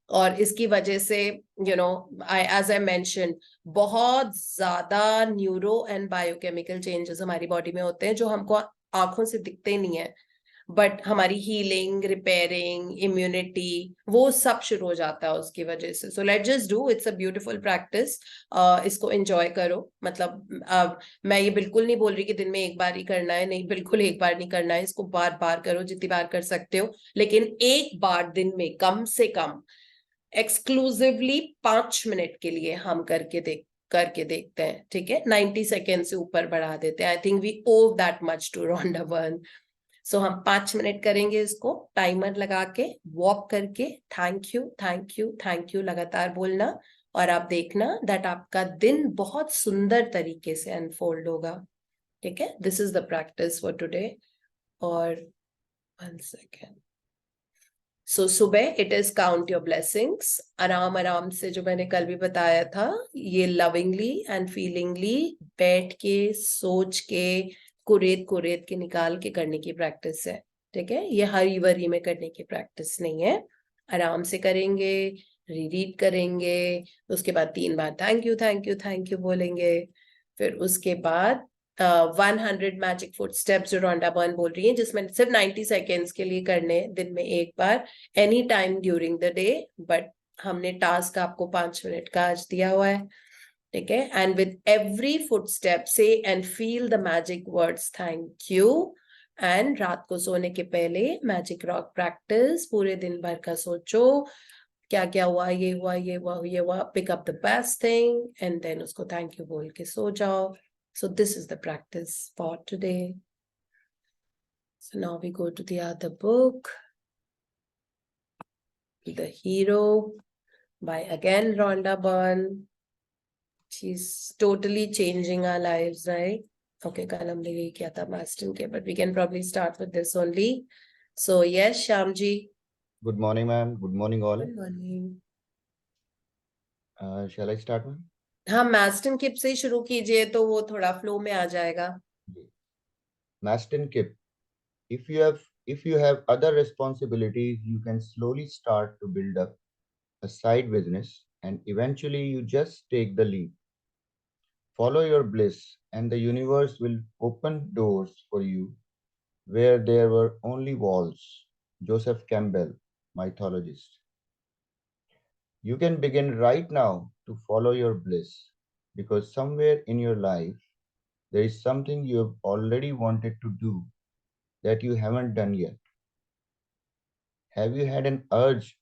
और इसकी वजह से एज आई मेंशन, बहुत ज्यादा न्यूरो एंड बायोकेमिकल चेंजेस हमारी बॉडी में होते हैं जो हमको आंखों से दिखते नहीं है. बट हमारी हीलिंग, रिपेयरिंग, इम्यूनिटी वो सब शुरू हो जाता है उसकी वजह से. So let just do, it's a beautiful practice. इसको एंजॉय करो. मतलब मैं ये बिल्कुल नहीं बोल रही कि दिन में एक बार ही करना है, नहीं, बिल्कुल एक बार नहीं करना है. इसको बार बार करो, जितनी बार कर सकते हो, लेकिन एक बार दिन में कम से कम एक्सक्लूसिवली 5 मिनट के लिए हम करके देखते हैं. ठीक है, 90 सेकेंड से ऊपर बढ़ा देते हैं. I think we owe that much to Rhonda Byrne. So हम 5 मिनट करेंगे इसको, टाइमर लगा के, वॉक करके, thank you thank you thank you लगातार बोलना. और आप देखना दैट आपका दिन बहुत सुंदर तरीके से अनफोल्ड होगा. ठीक है, this is the practice for today. और 1 सेकेंड. सो सुबह it is count your blessings. आराम आराम से, जो मैंने कल भी बताया था, ये लविंगली एंड फीलिंगली बैठ के, सोच के, कुरेद के निकाल के करने की प्रैक्टिस है. ठीक है, ये हरी वरी में करने की प्रैक्टिस नहीं है. आराम से करेंगे, रीड करेंगे, उसके बाद 3 बार थैंक यू बोलेंगे. फिर उसके बाद 100 मैजिक फुट स्टेप्स जो रोंडा बर्न बोल रही है, जिसमें सिर्फ 90 सेकेंड्स के लिए करने, दिन में एक बार, any time during the day. But हमने टास्क आपको 5 मिनट का आज दिया हुआ है. ठीक है, and with every footstep say and feel the magic words thank you. And रात को सोने के पहले मैजिक रॉक प्रैक्टिस, पूरे दिन भर का सोचो क्या क्या हुआ, ये हुआ, ये हुआ, ये हुआ, pick up the best thing and then उसको थैंक यू बोल के सो जाओ. So this is the practice for today. So now we go to the other book, The Hero by again Rhonda Byrne. She's totally changing our lives, right? Okay, कल हमने यही किया था Maston के, but we can probably start with this only. So yes, Shyamji. Good morning, ma'am. Good morning, all. Good morning. Shall I start, ma'am? हाँ, Maston Kip से ही शुरू कीजिए तो वो थोड़ा flow में आ जाएगा. Maston Kip. If you have other responsibilities, you can slowly start to build up a side business, and eventually you just take the lead. Follow your bliss, and the universe will open doors for you where there were only walls. Joseph Campbell, mythologist. You can begin right now to follow your bliss, because somewhere in your life, there is something you have already wanted to do that you haven't done yet. Have you had an urge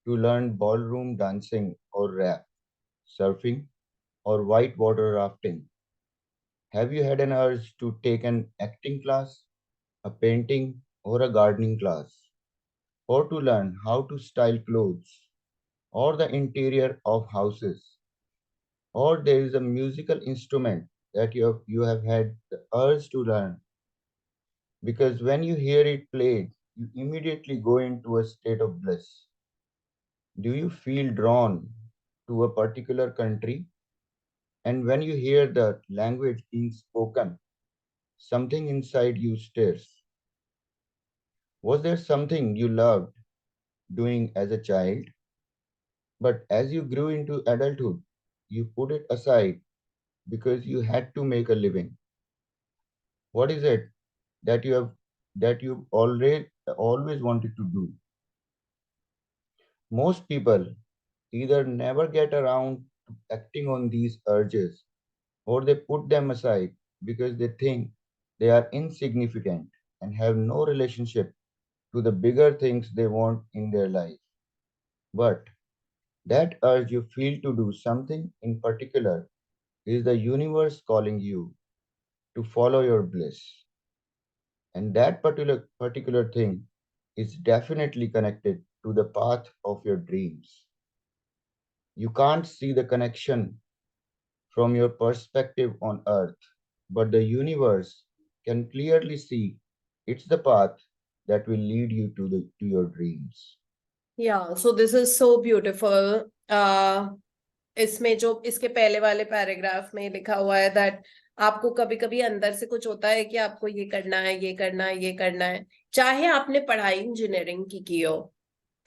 to learn ballroom dancing or rap, surfing, or whitewater rafting? Have you had an urge to take an acting class, a painting, or a gardening class? Or to learn how to style clothes, or the interior of houses? Or there is a musical instrument that you have had the urge to learn, because when you hear it played, you immediately go into a state of bliss. Do you feel drawn to a particular country? And when you hear the language being spoken, something inside you stirs. Was there something you loved doing as a child, but as you grew into adulthood, you put it aside because you had to make a living? What is it that you always wanted to do? Most people either never get around to acting on these urges, or they put them aside because they think they are insignificant and have no relationship to the bigger things they want in their life. But that urge you feel to do something in particular is the universe calling you to follow your bliss. And that particular thing is definitely connected to the path of your dreams. You can't see the connection from your perspective on earth, but the universe can clearly see it's the path that will lead you to your dreams. Yeah, so this is so beautiful. इसमें जो इसके पहले वाले paragraph में लिखा हुआ है that आपको कभी कभी अंदर से कुछ होता है कि आपको ये करना है, ये करना है, ये करना है, चाहे आपने पढ़ाई इंजीनियरिंग की हो,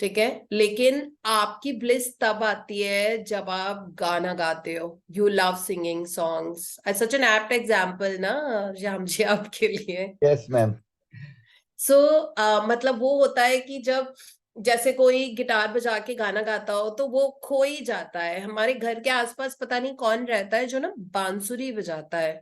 ठीक है, लेकिन आपकी ब्लिस तब आती है जब आप गाना गाते हो. You love singing songs. Such an apt example ना श्याम जी आपके लिए. Yes, ma'am. सो मतलब वो होता है कि जब जैसे कोई गिटार बजा के गाना गाता हो तो वो खो ही जाता है। हमारे घर के आसपास पता नहीं कौन रहता है जो ना बांसुरी बजाता है,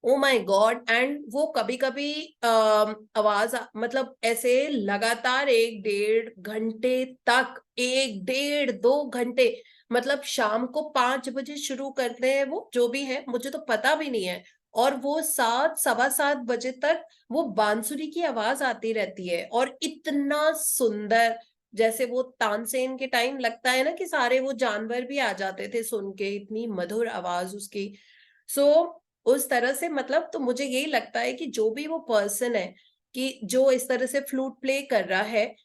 ओ माय गॉड। एंड वो कभी कभी आवाज मतलब ऐसे लगातार 1-1.5 घंटे तक, 1-1.5-2 घंटे, मतलब शाम को 5 बजे शुरू करते हैं वो, जो भी है मुझे तो पता भी नहीं है, और वो 7-7:15 बजे तक वो बांसुरी की आवाज आती रहती है। और इतना सुंदर, जैसे वो तानसेन के टाइम लगता है ना कि सारे वो जानवर भी आ जाते थे सुन के, इतनी मधुर आवाज उसकी। सो उस तरह से मतलब, तो मुझे यही लगता है कि जो भी वो पर्सन है कि जो इस तरह से फ्लूट प्ले कर रहा है,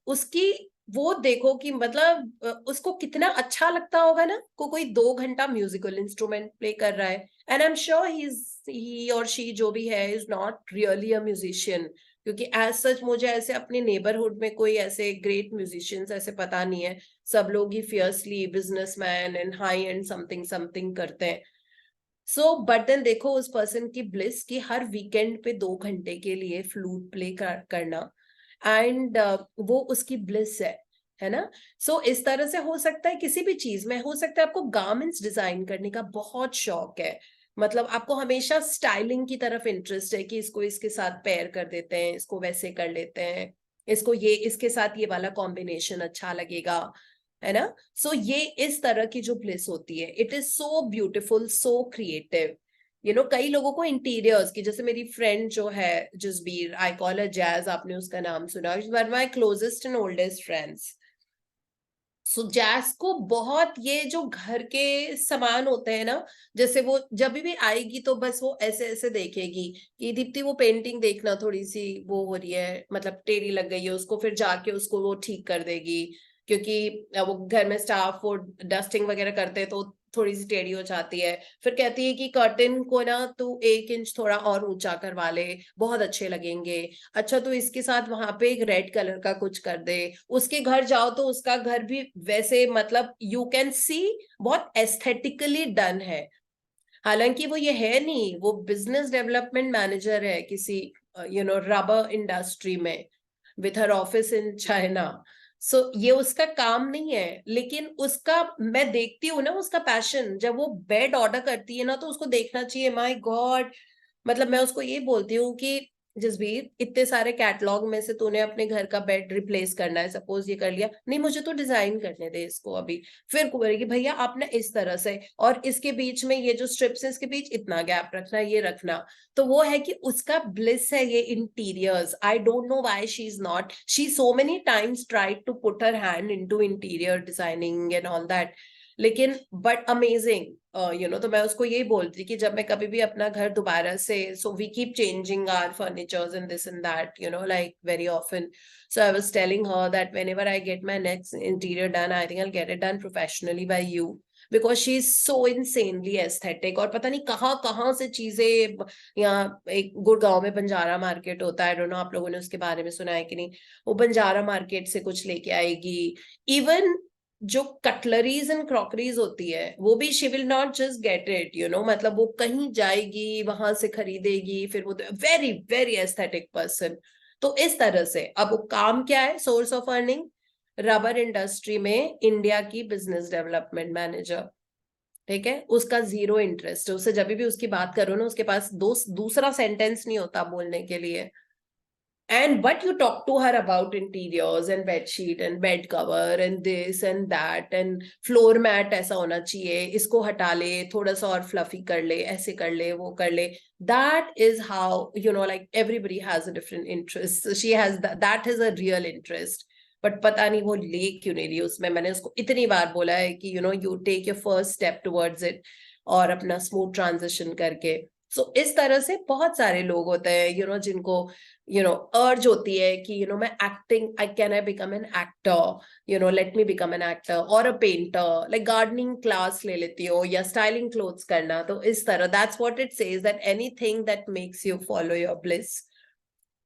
उसकी वो देखो कि मतलब उसको कितना अच्छा लगता होगा ना, कोई 2 घंटा म्यूजिकल इंस्ट्रूमेंट प्ले कर रहा है। एंड आई एम श्योर ही और शी जो भी है is not really a musician, क्योंकि एज सच मुझे ऐसे अपने नेबरहुड में कोई ऐसे ग्रेट म्यूजिशियंस ऐसे पता नहीं है। सब लोग ही fiercely businessman and high end something something करते हैं। सो बट देन देखो उस पर्सन की ब्लिस की हर वीकेंड पे 2 घंटे के लिए फ्लूट प्ले करना, एंड वो उसकी ब्लिस है ना। सो इस तरह से हो सकता है किसी भी चीज में, हो सकता है आपको गारमेंट्स डिजाइन करने का बहुत शौक है, मतलब आपको हमेशा स्टाइलिंग की तरफ इंटरेस्ट है कि इसको इसके साथ पेयर कर देते हैं, इसको वैसे कर लेते हैं, इसको ये इसके साथ ये वाला कॉम्बिनेशन अच्छा लगेगा, है ना। सो ये इस तरह की जो ब्लिस होती है, it is so beautiful, so creative. कई लोगों को इंटीरियर्स की, जैसे मेरी फ्रेंड जो है Jasbir, I call her Jaz, आपने उसका नाम सुना, one my closest and oldest friends. So Jas को बहुत ये जो घर के सामान होते हैं ना, जैसे वो जब भी आएगी तो बस वो ऐसे ऐसे देखेगी कि दीप्ति वो पेंटिंग देखना थोड़ी सी वो हो रही है, मतलब टेढ़ी लग गई है उसको, फिर जाके उसको वो ठीक कर देगी, क्योंकि वो घर में स्टाफ वो डस्टिंग वगैरह करते हैं तो थोड़ी सी टेढ़ी हो जाती है। फिर कहती है कि कर्टन को ना तू 1 इंच थोड़ा और ऊंचा करवा ले, बहुत अच्छे लगेंगे। अच्छा तो इसके साथ वहां पे एक रेड कलर का कुछ कर दे। उसके घर जाओ तो उसका घर भी वैसे, मतलब यू कैन सी बहुत एस्थेटिकली डन है। हालांकि वो ये है नहीं, वो बिजनेस डेवलपमेंट मैनेजर है किसी रबर इंडस्ट्री में, with her office in China. So ये उसका काम नहीं है, लेकिन उसका मैं देखती हूँ ना उसका पैशन, जब वो बेड ऑर्डर करती है ना तो उसको देखना चाहिए, माय गॉड। मतलब मैं उसको ये बोलती हूँ कि जसबीर, इतने सारे कैटलॉग में से तूने अपने घर का बेड रिप्लेस करना है, सपोज ये कर लिया, नहीं मुझे तो डिजाइन करने दे इसको अभी। फिर बोलेगी भैया आप ना इस तरह से, और इसके बीच में ये जो स्ट्रिप्स है इसके बीच इतना गैप रखना, ये रखना। तो वो है कि उसका ब्लिस है ये interiors. I don't know why she is not, she so many times tried to put her hand into interior designing and all that, लेकिन बट अमेजिंग। तो मैं उसको यही बोलती कि जब मैं कभी भी अपना घर दोबारा से, so we keep changing our furnitures and this and that, like very often. So I was telling her that whenever I get my next interior done, I think I'll get it done professionally by you, because she is so insanely aesthetic। और पता नहीं कहाँ कहाँ से चीजें, यहाँ एक गुड़गांव में बंजारा मार्केट होता है, आई डोंट नो आप लोगों ने उसके बारे में सुना है कि नहीं, वो बंजारा मार्केट से कुछ लेके आएगी। इवन जो कटलरीज एंड क्रॉकरीज होती है वो भी she will not just get it, मतलब वो कहीं जाएगी वहां से खरीदेगी, फिर वो वेरी वेरी एस्थेटिक पर्सन। तो इस तरह से अब वो काम क्या है, source of earning, rubber industry में इंडिया की बिजनेस डेवलपमेंट मैनेजर, ठीक है। उसका जीरो इंटरेस्ट है, उससे जब भी उसकी बात करो ना उसके पास दूसरा सेंटेंस नहीं होता बोलने के लिए। And but you talk to her about interiors and bed sheet and bed cover and this and that and floor mat ऐसा होना चाहिए, इसको हटा ले, थोड़ा सा और fluffy कर ले, ऐसे कर ले, वो कर ले। That is how, like everybody has a different interest. So she has that is a real interest. But पता नहीं वो ले क्यों नहीं रही उसमें। मैंने उसको इतनी बार बोला है कि you take your first step towards it और अपना smooth transition करके। So इस तरह से बहुत सारे लोग होते हैं जिनको अर्ज होती है कि मैं acting, I become an actor, let me become an actor or a painter, like gardening class ले लेती हो या styling clothes करना। तो इस तरह, that's what it says, that anything that makes you follow your bliss.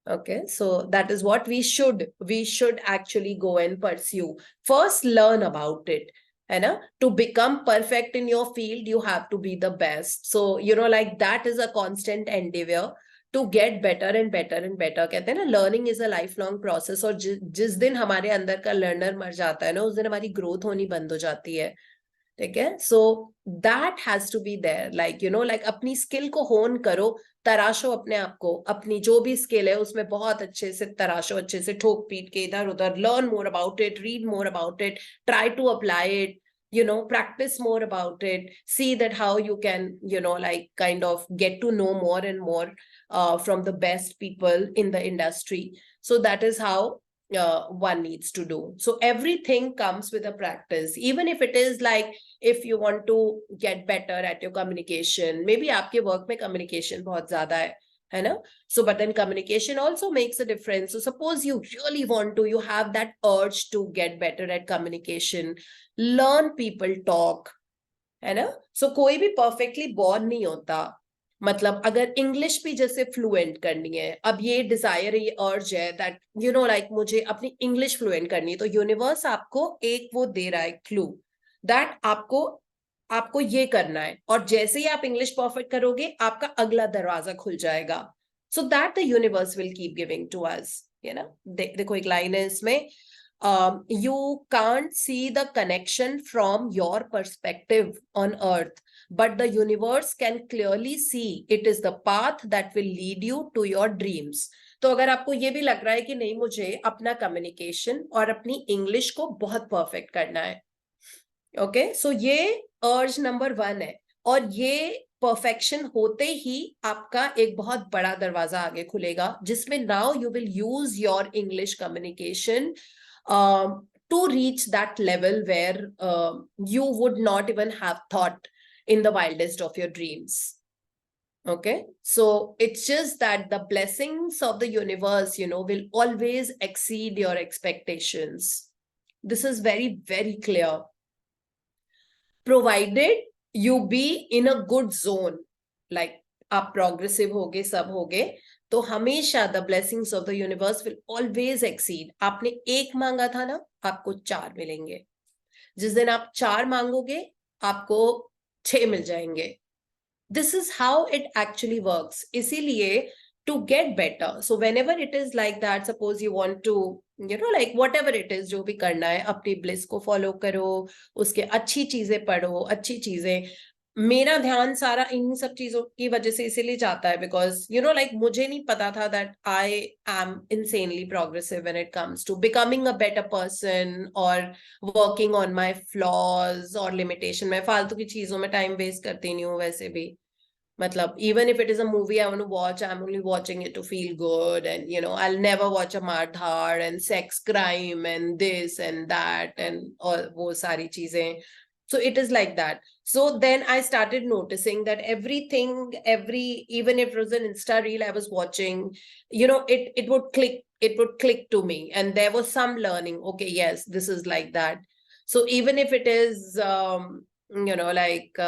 Okay, so that is what we should actually go and pursue. First learn about it, है ना। To become perfect in your field you have to be the best. So like that is a constant endeavor to get better and better and better. कहते हैं ना learning is a lifelong process, और जिस दिन हमारे अंदर का learner मर जाता है ना, उस दिन हमारी growth होनी बंद हो जाती है. ठीक है? So that has to be there, like you know, like अपनी skill को hone करो, तराशो अपने आप को, अपनी जो भी skill है उसमें बहुत अच्छे से तराशो, अच्छे से ठोक पीट के इधर उधर, learn more about it, read more about it, try to apply it, you know, practice more about it, see that how you can, you know, like kind of get to know more and more from the best people in the industry. So that is how one needs to do. So everything comes with a practice, even if it is like, if you want to get better at your communication, maybe आपके work में communication बहुत ज़्यादा है ना? So but then communication also makes a difference. So suppose you really want to, you have that urge to get better at communication, learn people talk, है ना? So कोई भी perfectly born नहीं होता. मतलब अगर इंग्लिश भी जैसे फ्लुएंट करनी है, अब ये डिजायर, ये अर्ज है दैट यू नो लाइक मुझे अपनी इंग्लिश फ्लुएंट करनी है, तो यूनिवर्स आपको एक वो दे रहा है क्लू दैट आपको ये करना है, और जैसे ही आप इंग्लिश परफेक्ट करोगे आपका अगला दरवाजा खुल जाएगा. So that the universe will keep giving to us, you know. देखो एक लाइन है इसमें, you can't see the connection from your perspective on earth, but the universe can clearly see it is the path that will lead you to your dreams. तो अगर आपको ये भी लग रहा है कि नहीं मुझे अपना कम्युनिकेशन और अपनी इंग्लिश को बहुत परफेक्ट करना है, ओके, सो ये अर्ज नंबर 1 है, और ये परफेक्शन होते ही आपका एक बहुत बड़ा दरवाजा आगे खुलेगा, जिसमें now you will use your English communication to reach that level where you would not even have thought in the wildest of your dreams. Okay, so it's just that the blessings of the universe, you know, will always exceed your expectations. This is very, very clear. Provided you be in a good zone, like आप progressive होगे, सब होगे, तो हमेशा the blessings of the universe will always exceed. आपने 1 मांगा था ना, आपको 4 मिलेंगे. जिस दिन आप 4 मांगोगे आपको 6 मिल जाएंगे. This is how it actually works. इसीलिए to get better, so whenever it is like that, suppose you want to, you know, like whatever it is, जो भी करना है, अपनी bliss को follow करो, उसके अच्छी चीजें पढ़ो, अच्छी चीजें. मेरा ध्यान सारा इन सब चीजों की वजह से इसीलिए जाता है, बिकॉज यू नो लाइक मुझे नहीं पता था that I am insanely progressive when it comes to becoming a better person और वर्किंग ऑन माय फ्लॉज और लिमिटेशन. मैं फालतू की चीजों में टाइम वेस्ट करती नहीं हूँ वैसे भी. मतलब even if it is a movie I want to watch, I'm only watching it to feel good, and you know I'll never watch a Mardhar and sex crime and this and that and all वो सारी चीजें. So it is like that. So then I started noticing that everything, even if it was an Insta reel I was watching, you know, it would click to me, and there was some learning. Okay, yes, this is like that. So even if it is you know like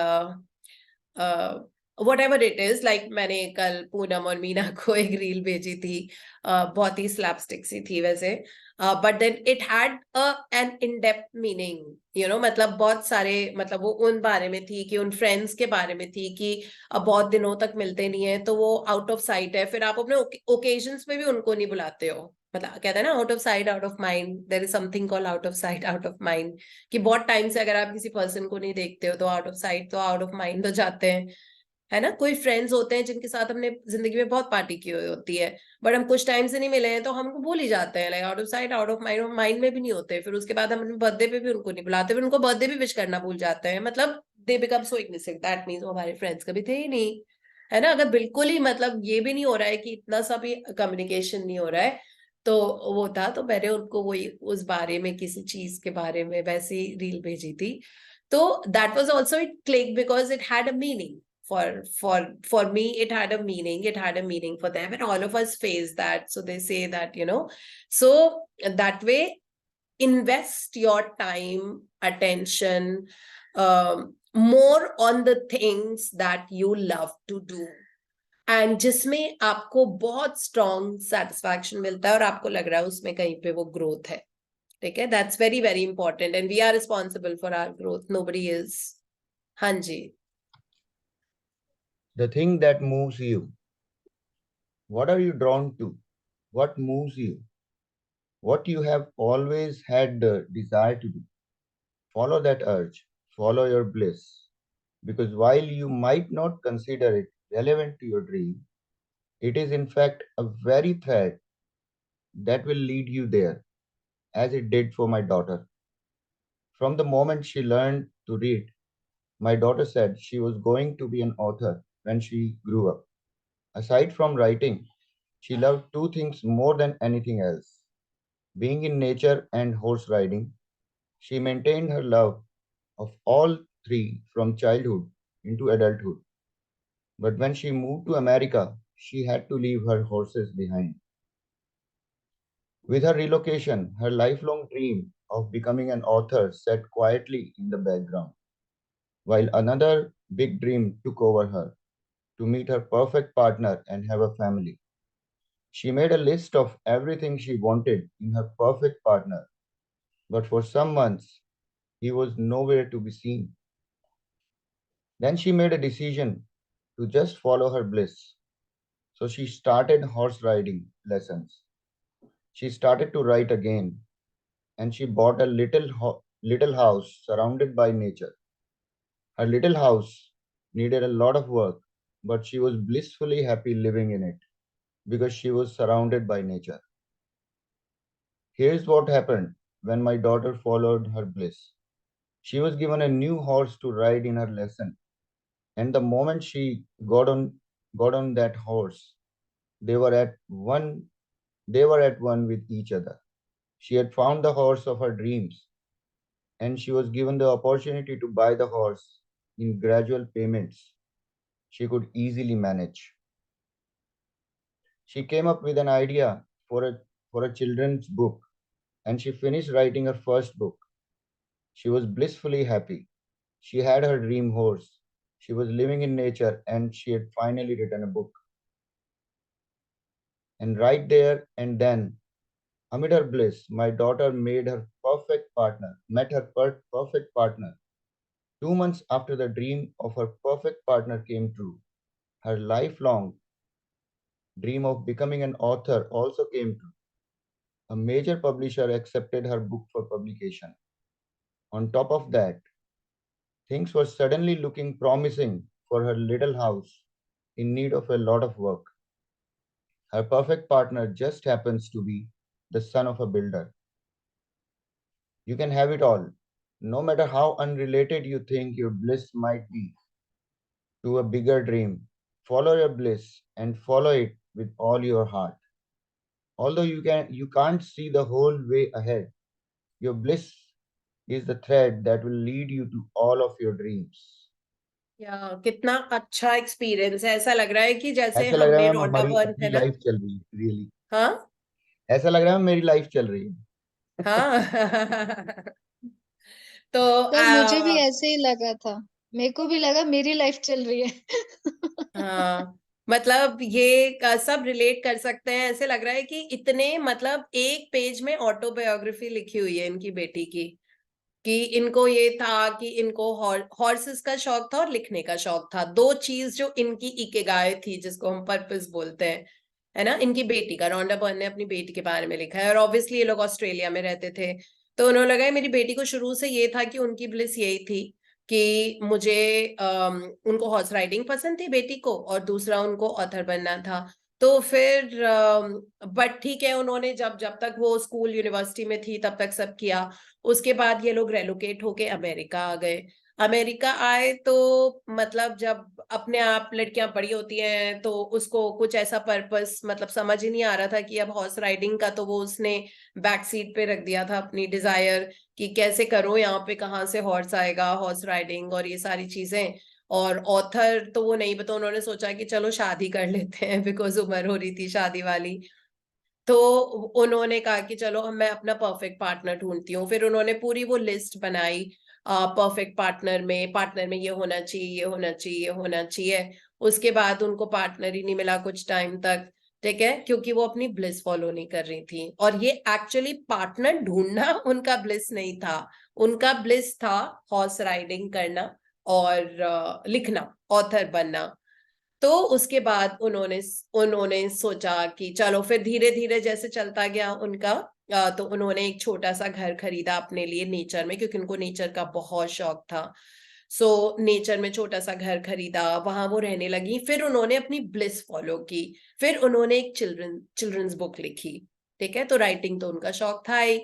whatever it is, like मैंने कल पूनम और मीना को एक reel भेजी थी, बहुत ही slapstick सी थी वैसे, but then it had an in-depth meaning, you know, मतलब बहुत सारे, मतलब वो उन बारे में थी कि उन फ्रेंड्स के बारे में थी कि बहुत दिनों तक मिलते नहीं है, तो वो आउट ऑफ साइट है, फिर आप अपने ओकेजन्स पे भी उनको नहीं बुलाते हो. मतलब कहते हैं ना out of sight out of mind, there is something called out of sight out of mind, कि बहुत टाइम से अगर आप किसी पर्सन को नहीं देखते हो तो आउट ऑफ साइट तो आउट ऑफ माइंड हो जाते हैं, है ना. कोई फ्रेंड्स होते हैं जिनके साथ हमने जिंदगी में बहुत पार्टी की हुई होती है, बट हम कुछ टाइम से नहीं मिले हैं तो हमको भूल ही जाते हैं, like out of sight out of mind, mind में भी नहीं होते. फिर उसके बाद हम अपने बर्थडे पे भी उनको नहीं बुलाते, फिर उनको बर्थडे भी विश करना भूल जाते हैं. मतलब they become so innocent, that means वो हमारे फ्रेंड्स कभी थे ही नहीं, है ना. अगर बिल्कुल ही मतलब ये भी नहीं हो रहा है कि इतना सा भी कम्युनिकेशन नहीं हो रहा है, तो वो था, तो मैंने उनको वही उस बारे में किसी चीज के बारे में वैसी रील भेजी थी. तो that was also it click because it had a meaning. For me it had a meaning for them, and all of us face that. So they say that, you know, so that way invest your time, attention more on the things that you love to do, and जिसमें आपको बहुत strong satisfaction मिलता है और आपको लग रहा है उसमें कहीं पे वो growth है. ठीक है, that's very, very important, and we are responsible for our growth, nobody is. हाँ जी. The thing that moves you What are you drawn to? What moves you? What you have always had the desire to do? Follow that urge. Follow your bliss. Because while you might not consider it relevant to your dream, it is in fact a very thread that will lead you there, as it did for my daughter. From the moment she learned to read, my daughter said she was going to be an author when she grew up. Aside from writing, she loved two things more than anything else: being in nature and horse riding. She maintained her love of all three from childhood into adulthood. But when she moved to America, she had to leave her horses behind. With her relocation, her lifelong dream of becoming an author sat quietly in the background, while another big dream took over her: to meet her perfect partner and have a family. She made a list of everything she wanted in her perfect partner, but for some months he was nowhere to be seen. Then she made a decision to just follow her bliss. So she started horse riding lessons. She started to write again, and she bought a little house surrounded by nature. Her little house needed a lot of work, but she was blissfully happy living in it because she was surrounded by nature. Here's what happened when my daughter followed her bliss. She was given a new horse to ride in her lesson, and the moment she got on that horse, they were at one they were at one with each other. She had found the horse of her dreams, and she was given the opportunity to buy the horse in gradual payments she could easily manage. She came up with an idea for a children's book, and she finished writing her first book. She was blissfully happy. She had her dream horse. She was living in nature, and she had finally written a book. And right there and then, amid her bliss, my daughter met her perfect partner. 2 months after the dream of her perfect partner came true, her lifelong dream of becoming an author also came true. A major publisher accepted her book for publication. On top of that, things were suddenly looking promising for her little house in need of a lot of work. Her perfect partner just happens to be the son of a builder. You can have it all, no matter how unrelated you think your bliss might be to a bigger dream. Follow your bliss and follow it with all your heart. Although you can't see the whole way ahead, your bliss is the thread that will lead you to all of your dreams. या कितना अच्छा experience है। ऐसा लग रहा है कि जैसे ऐसा लग रहा हमने है मैम रॉन्डा हमारी बर्न अपनी है ना। लाइफ चल रही है रियली। हाँ ऐसा लग रहा है मेरी लाइफ चल रही है। हाँ तो सर मुझे भी ऐसे ही लगा था, मेरे को भी लगा मेरी लाइफ चल रही है। हाँ मतलब ये सब रिलेट कर सकते हैं। ऐसे लग रहा है कि इतने मतलब एक पेज में ऑटोबायोग्राफी लिखी हुई है इनकी बेटी की, कि इनको ये था कि इनको हॉर्सेस का शौक था और लिखने का शौक था। दो चीज जो इनकी इकिगाई थी, जिसको हम पर्पस बोलते हैं, है ना। इनकी बेटी का, रॉन्डा बर्न ने अपनी बेटी के बारे में लिखा है। और ऑब्वियसली ये लोग ऑस्ट्रेलिया में रहते थे, तो उन्होंने लगा मेरी बेटी को शुरू से ये था कि उनकी ब्लिस यही थी कि मुझे उनको हॉर्स राइडिंग पसंद थी बेटी को, और दूसरा उनको ऑथर बनना था। तो फिर बट ठीक है, उन्होंने जब जब तक वो स्कूल यूनिवर्सिटी में थी तब तक सब किया। उसके बाद ये लोग रेलोकेट होके अमेरिका आ गए। अमेरिका आए तो मतलब जब अपने आप लड़कियां बड़ी होती हैं तो उसको कुछ ऐसा पर्पस मतलब समझ ही नहीं आ रहा था कि अब हॉर्स राइडिंग का, तो वो उसने बैक सीट पे रख दिया था अपनी डिजायर कि कैसे करो, यहाँ पे कहाँ से हॉर्स आएगा, हॉर्स राइडिंग और ये सारी चीजें। और ऑथर तो वो नहीं, तो उन्होंने सोचा कि चलो शादी कर लेते हैं, बिकॉज उम्र हो रही थी शादी वाली। तो उन्होंने कहा कि चलो मैं अपना परफेक्ट पार्टनर ढूंढती हूँ। फिर उन्होंने पूरी वो लिस्ट बनाई परफेक्ट पार्टनर में ये होना चाहिए, ये होना चाहिए, ये होना चाहिए। उसके बाद उनको पार्टनर ही नहीं मिला कुछ टाइम तक, ठीक है, क्योंकि वो अपनी ब्लिस फॉलो नहीं कर रही थी। और ये एक्चुअली पार्टनर ढूंढना उनका ब्लिस नहीं था, उनका ब्लिस था हॉर्स राइडिंग करना और लिखना, ऑथर बनना। तो उसके बाद उन्होंने सोचा कि चलो फिर धीरे धीरे जैसे चलता गया उनका, तो उन्होंने एक छोटा सा घर खरीदा अपने लिए नेचर में, क्योंकि उनको नेचर का बहुत शौक था। सो नेचर में छोटा सा घर खरीदा, वहां वो रहने लगी। फिर उन्होंने अपनी ब्लिस फॉलो की, फिर उन्होंने एक चिल्ड्रंस बुक लिखी। ठीक है, तो राइटिंग तो उनका शौक था ही,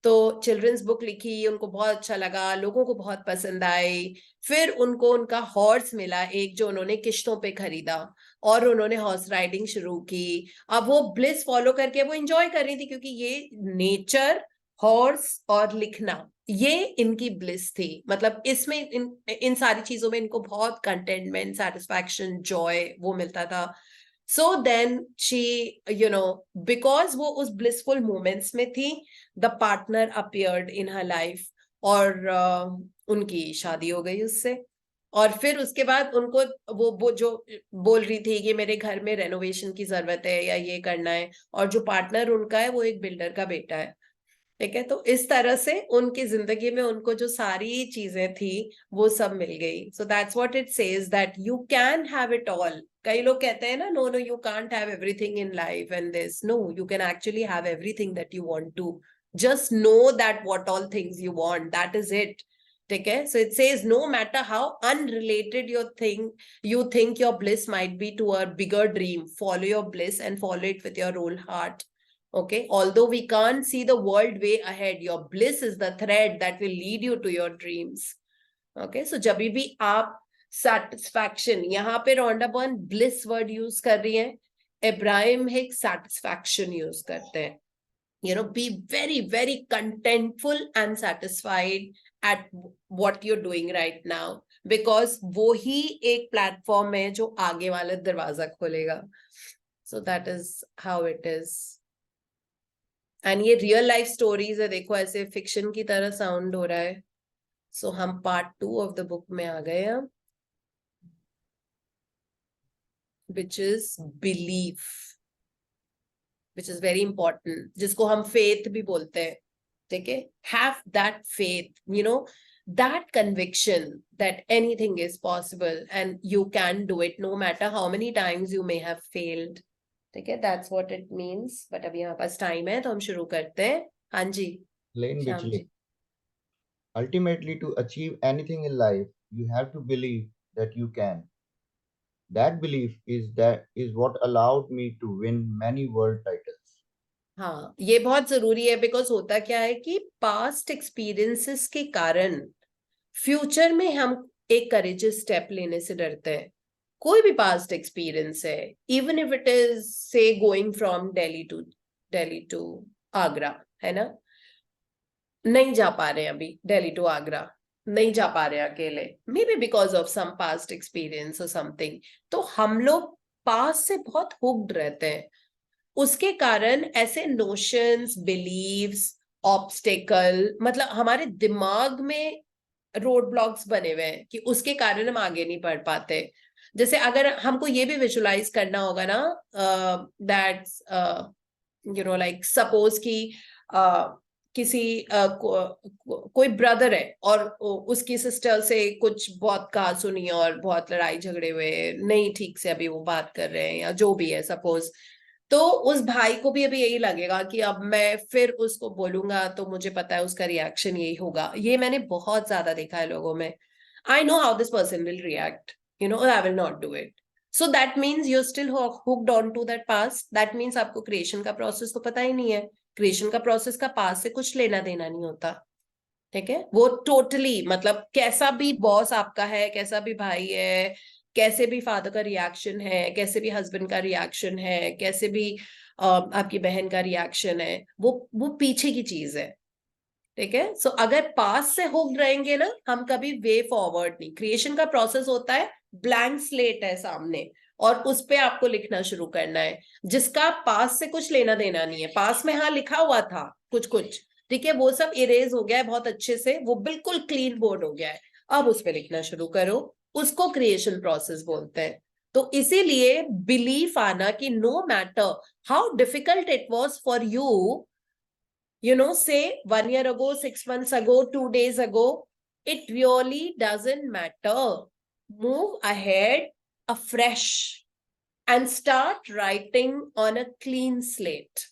तो चिल्ड्रंस बुक लिखी, उनको बहुत अच्छा लगा, लोगों को बहुत पसंद आई। फिर उनको उनका हॉर्स मिला एक, जो उन्होंने किश्तों पे खरीदा, और उन्होंने हॉर्स राइडिंग शुरू की। अब वो ब्लिस फॉलो करके वो एंजॉय कर रही थी, क्योंकि ये नेचर, हॉर्स और लिखना, ये इनकी ब्लिस थी। मतलब इसमें इन सारी चीजों में इनको बहुत कंटेंटमेंट, सेटिस्फैक्शन, जॉय वो मिलता था। So then she, because वो उस blissful moments में थी, the partner appeared in her life, और उनकी शादी हो गई उससे। और फिर उसके बाद उनको वो जो बोल रही थी कि मेरे घर में रेनोवेशन की जरूरत है या ये करना है, और जो पार्टनर उनका है वो एक बिल्डर का बेटा है। ठीक है, तो इस तरह से उनकी जिंदगी में उनको जो सारी चीजें थी वो सब मिल गई। So that's what it says, that you can have it all. कई लोग कहते हैं ना, no no you can't have everything in life and this, no, you can actually have everything that you want to, just know that what all things you want, that is it. ठीक है, so it says no matter how unrelated you think your bliss might be to a bigger dream, follow your bliss and follow it with your whole heart. Okay, although we can't see the world way ahead, your bliss is the thread that will lead you to your dreams. Okay, so जब भी आप satisfaction, यहाँ पे Rhonda Byrne bliss word use कर रही है, Ibrahim Hicks satisfaction use करते हैं। Be very very contentful and satisfied at what you're doing right now, because वो ही एक प्लेटफॉर्म है जो आगे वाला दरवाजा खोलेगा। So that is how it is. And ये रियल लाइफ स्टोरीज है, देखो ऐसे फिक्शन की तरह साउंड हो रहा है। सो हम पार्ट 2 ऑफ द बुक में आ गए हैं, which is belief, which is very important, जिसको हम फेथ भी बोलते हैं। ठीक है, have that faith, that conviction that anything is possible and you can do it no matter how many times you may have failed. ठीक है, that's what it means. but अभी यहाँ पास टाइम है तो हम शुरू करते हैं। हाँ जी Lane Shyam Bichli. Ji. Ultimately, to achieve anything in life, you have to believe that you can. That belief is what allowed me to win many world titles. हाँ, ये बहुत जरूरी है, बिकॉज होता क्या है कि पास्ट एक्सपीरियंसेस के कारण फ्यूचर में हम एक करेजियस स्टेप लेने से डरते हैं। कोई भी पास्ट एक्सपीरियंस है, even if it is say going from Delhi to Agra, है ना, नहीं जा पा रहे हैं अभी दिल्ली टू आगरा, नहीं जा पा रहे हैं अकेले, maybe because of some past experience और समथिंग। तो हम लोग पास्ट से बहुत हुक्ड रहते हैं, उसके कारण ऐसे नोशंस, बिलीव्स, ऑब्स्टेकल, मतलब हमारे दिमाग में रोड ब्लॉक्स बने हुए हैं कि उसके कारण हम आगे नहीं बढ़ पाते। जैसे अगर हमको ये भी विजुलाइज करना होगा ना, दैट्स लाइक सपोज कि किसी कोई ब्रदर है और उसकी सिस्टर से कुछ बहुत कहा सुनी और बहुत लड़ाई झगड़े हुए, नहीं ठीक से अभी वो बात कर रहे हैं या जो भी है सपोज, तो उस भाई को भी अभी यही लगेगा कि अब मैं फिर उसको बोलूंगा तो मुझे पता है उसका रिएक्शन यही होगा। ये मैंने बहुत ज्यादा देखा है लोगों में। I know how this person will react, I will not do it. So that means you still hooked on to that past. That means आपको क्रिएशन का प्रोसेस तो पता ही नहीं है। क्रिएशन का प्रोसेस का पास्ट से कुछ लेना देना नहीं होता। ठीक है, वो टोटली मतलब कैसा भी बॉस आपका है, कैसा भी भाई है, कैसे भी फादर का रिएक्शन है, कैसे भी हस्बैंड का रिएक्शन है, कैसे भी आपकी बहन का रिएक्शन है, वो पीछे की चीज है। ठीक है, सो अगर पास से हुक्ड रहेंगे ना, हम कभी वे फॉरवर्ड नहीं। क्रिएशन का प्रोसेस होता है, ब्लैंक स्लेट है सामने और उस पे आपको लिखना शुरू करना है, जिसका पास से कुछ लेना देना नहीं है। पास में हाँ लिखा हुआ था कुछ कुछ, ठीक है, वो सब इरेज हो गया है बहुत अच्छे से, वो बिल्कुल क्लीन बोर्ड हो गया है। अब उस पे लिखना शुरू करो, उसको क्रिएशन प्रोसेस बोलते हैं। तो इसीलिए बिलीफ आना कि no matter how difficult it was for you, say 1 year ago, 6 months ago, 2 days ago, it really doesn't matter. Move ahead afresh. and start writing on a clean slate.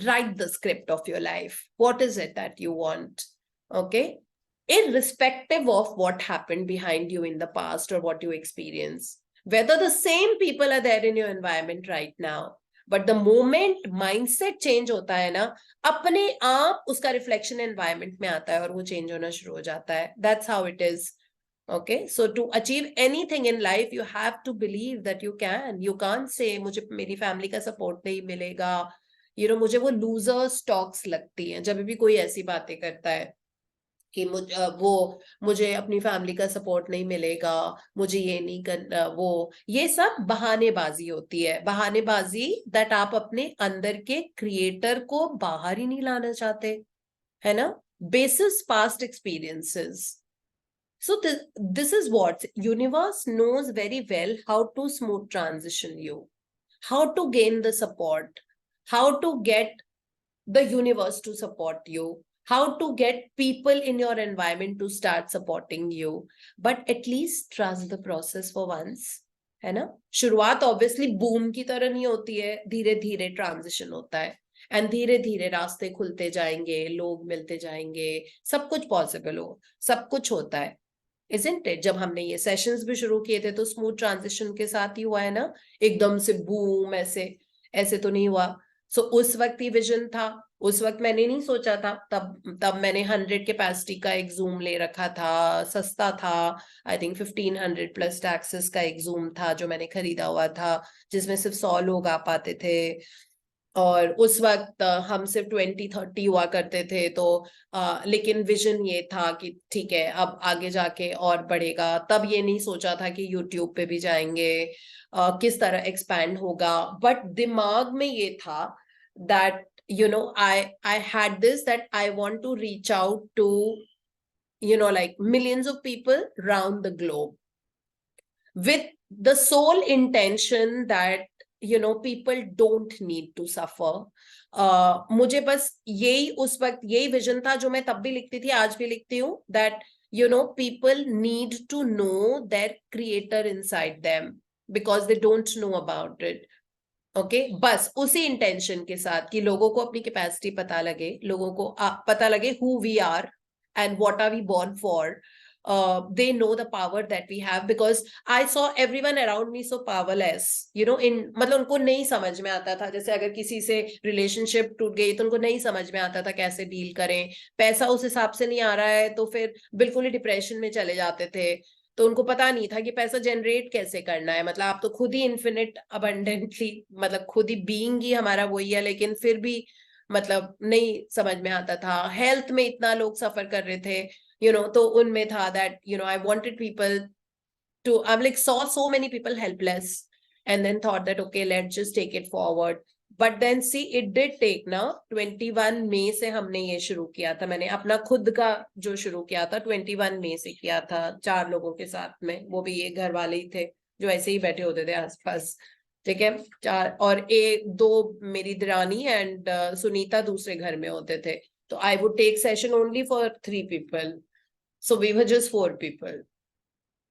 Write the script of your life. What is it that you want? Okay. Irrespective of what happened behind you in the past or what you experience, whether the same people are there in your environment right now, but the moment mindset change होता है ना, अपने आप उसका reflection environment में आता है और वो change होना शुरू हो जाता है. That's how it is. Okay, so to achieve anything in life, you have to believe that you can. You can't say मुझे मेरी family का support नहीं मिलेगा. You know, मुझे वो loser stocks लगती हैं जब भी कोई ऐसी बातें करता है कि मुझे अपनी फैमिली का सपोर्ट नहीं मिलेगा, मुझे ये नहीं करना, ये सब बहानेबाजी होती है. बहानेबाजी दैट आप अपने अंदर के क्रिएटर को बाहर ही नहीं लाना चाहते, है ना, basis past experiences. So this is what universe knows very well, how to smooth transition you, how to gain the support, how to get the universe to support you, how to get people in your environment to start supporting you. But at least trust the process for once, है ना. शुरुआत obviously boom की तरह नहीं होती है, धीरे धीरे transition होता है, and धीरे धीरे रास्ते खुलते जाएंगे, लोग मिलते जाएंगे, सब कुछ possible हो, सब कुछ होता है. Isn't it? जब हमने ये सेशंस भी शुरू किए थे तो स्मूथ ट्रांजिशन के साथ ही हुआ है ना, एकदम से बूम ऐसे तो नहीं हुआ. सो उस वक्त ही विजन था, उस वक्त मैंने नहीं सोचा था. तब मैंने 100 कैपेसिटी का एक जूम ले रखा था, सस्ता था, आई थिंक 1500 प्लस टैक्सेस का एक जूम था जो मैंने खरीदा हुआ था, जिसमें सिर्फ 100 लोग आ पाते थे. और उस वक्त हम सिर्फ 20-30 हुआ करते थे. तो लेकिन विजन ये था कि ठीक है अब आगे जाके और बढ़ेगा. तब ये नहीं सोचा था कि यूट्यूब पे भी जाएंगे, किस तरह एक्सपैंड होगा. बट दिमाग में ये था that you know I had this that I want to reach out to like millions of people around the globe with the sole intention that people don't need to suffer. मुझे बस यही उस वक्त यही विजन था जो मैं तब भी लिखती थी, आज भी लिखती हूँ, that people need to know their creator inside them because they don't know about it. Okay बस उसी इंटेंशन के साथ कि लोगों को अपनी कैपेसिटी पता लगे, लोगों को पता लगे who we are and what are we born for. They know the power that we have because I saw everyone around me so powerless. मतलब उनको नहीं समझ में आता था. जैसे अगर किसी से रिलेशनशिप टूट गई तो उनको नहीं समझ में आता था कैसे डील करें. पैसा उस हिसाब से नहीं आ रहा है तो फिर बिल्कुल ही डिप्रेशन में चले जाते थे. तो उनको पता नहीं था कि पैसा जनरेट कैसे करना है. मतलब आप तो खुद ही इन्फिनिट अबंडेंटली, मतलब खुद ही बीइंग ही हमारा वही है, लेकिन फिर भी मतलब नहीं समझ में आता था. हेल्थ में इतना लोग सफर कर रहे थे, तो उनमें था that I wanted people to, I like saw so many people helpless and then thought that okay let's just take it forward. But then see it did take ना 21 मई से हमने ये शुरू किया था. मैंने अपना खुद का जो शुरू किया था 21 मई से किया था 4 लोगों के साथ में, वो भी ये घर वाले ही थे जो ऐसे ही बैठे होते थे आसपास. ठीक है, 4 और 2 मेरी दरानी एंड सुनीता दूसरे घर में होते थे. तो I would take session only for 3 people. So we were just 4 people.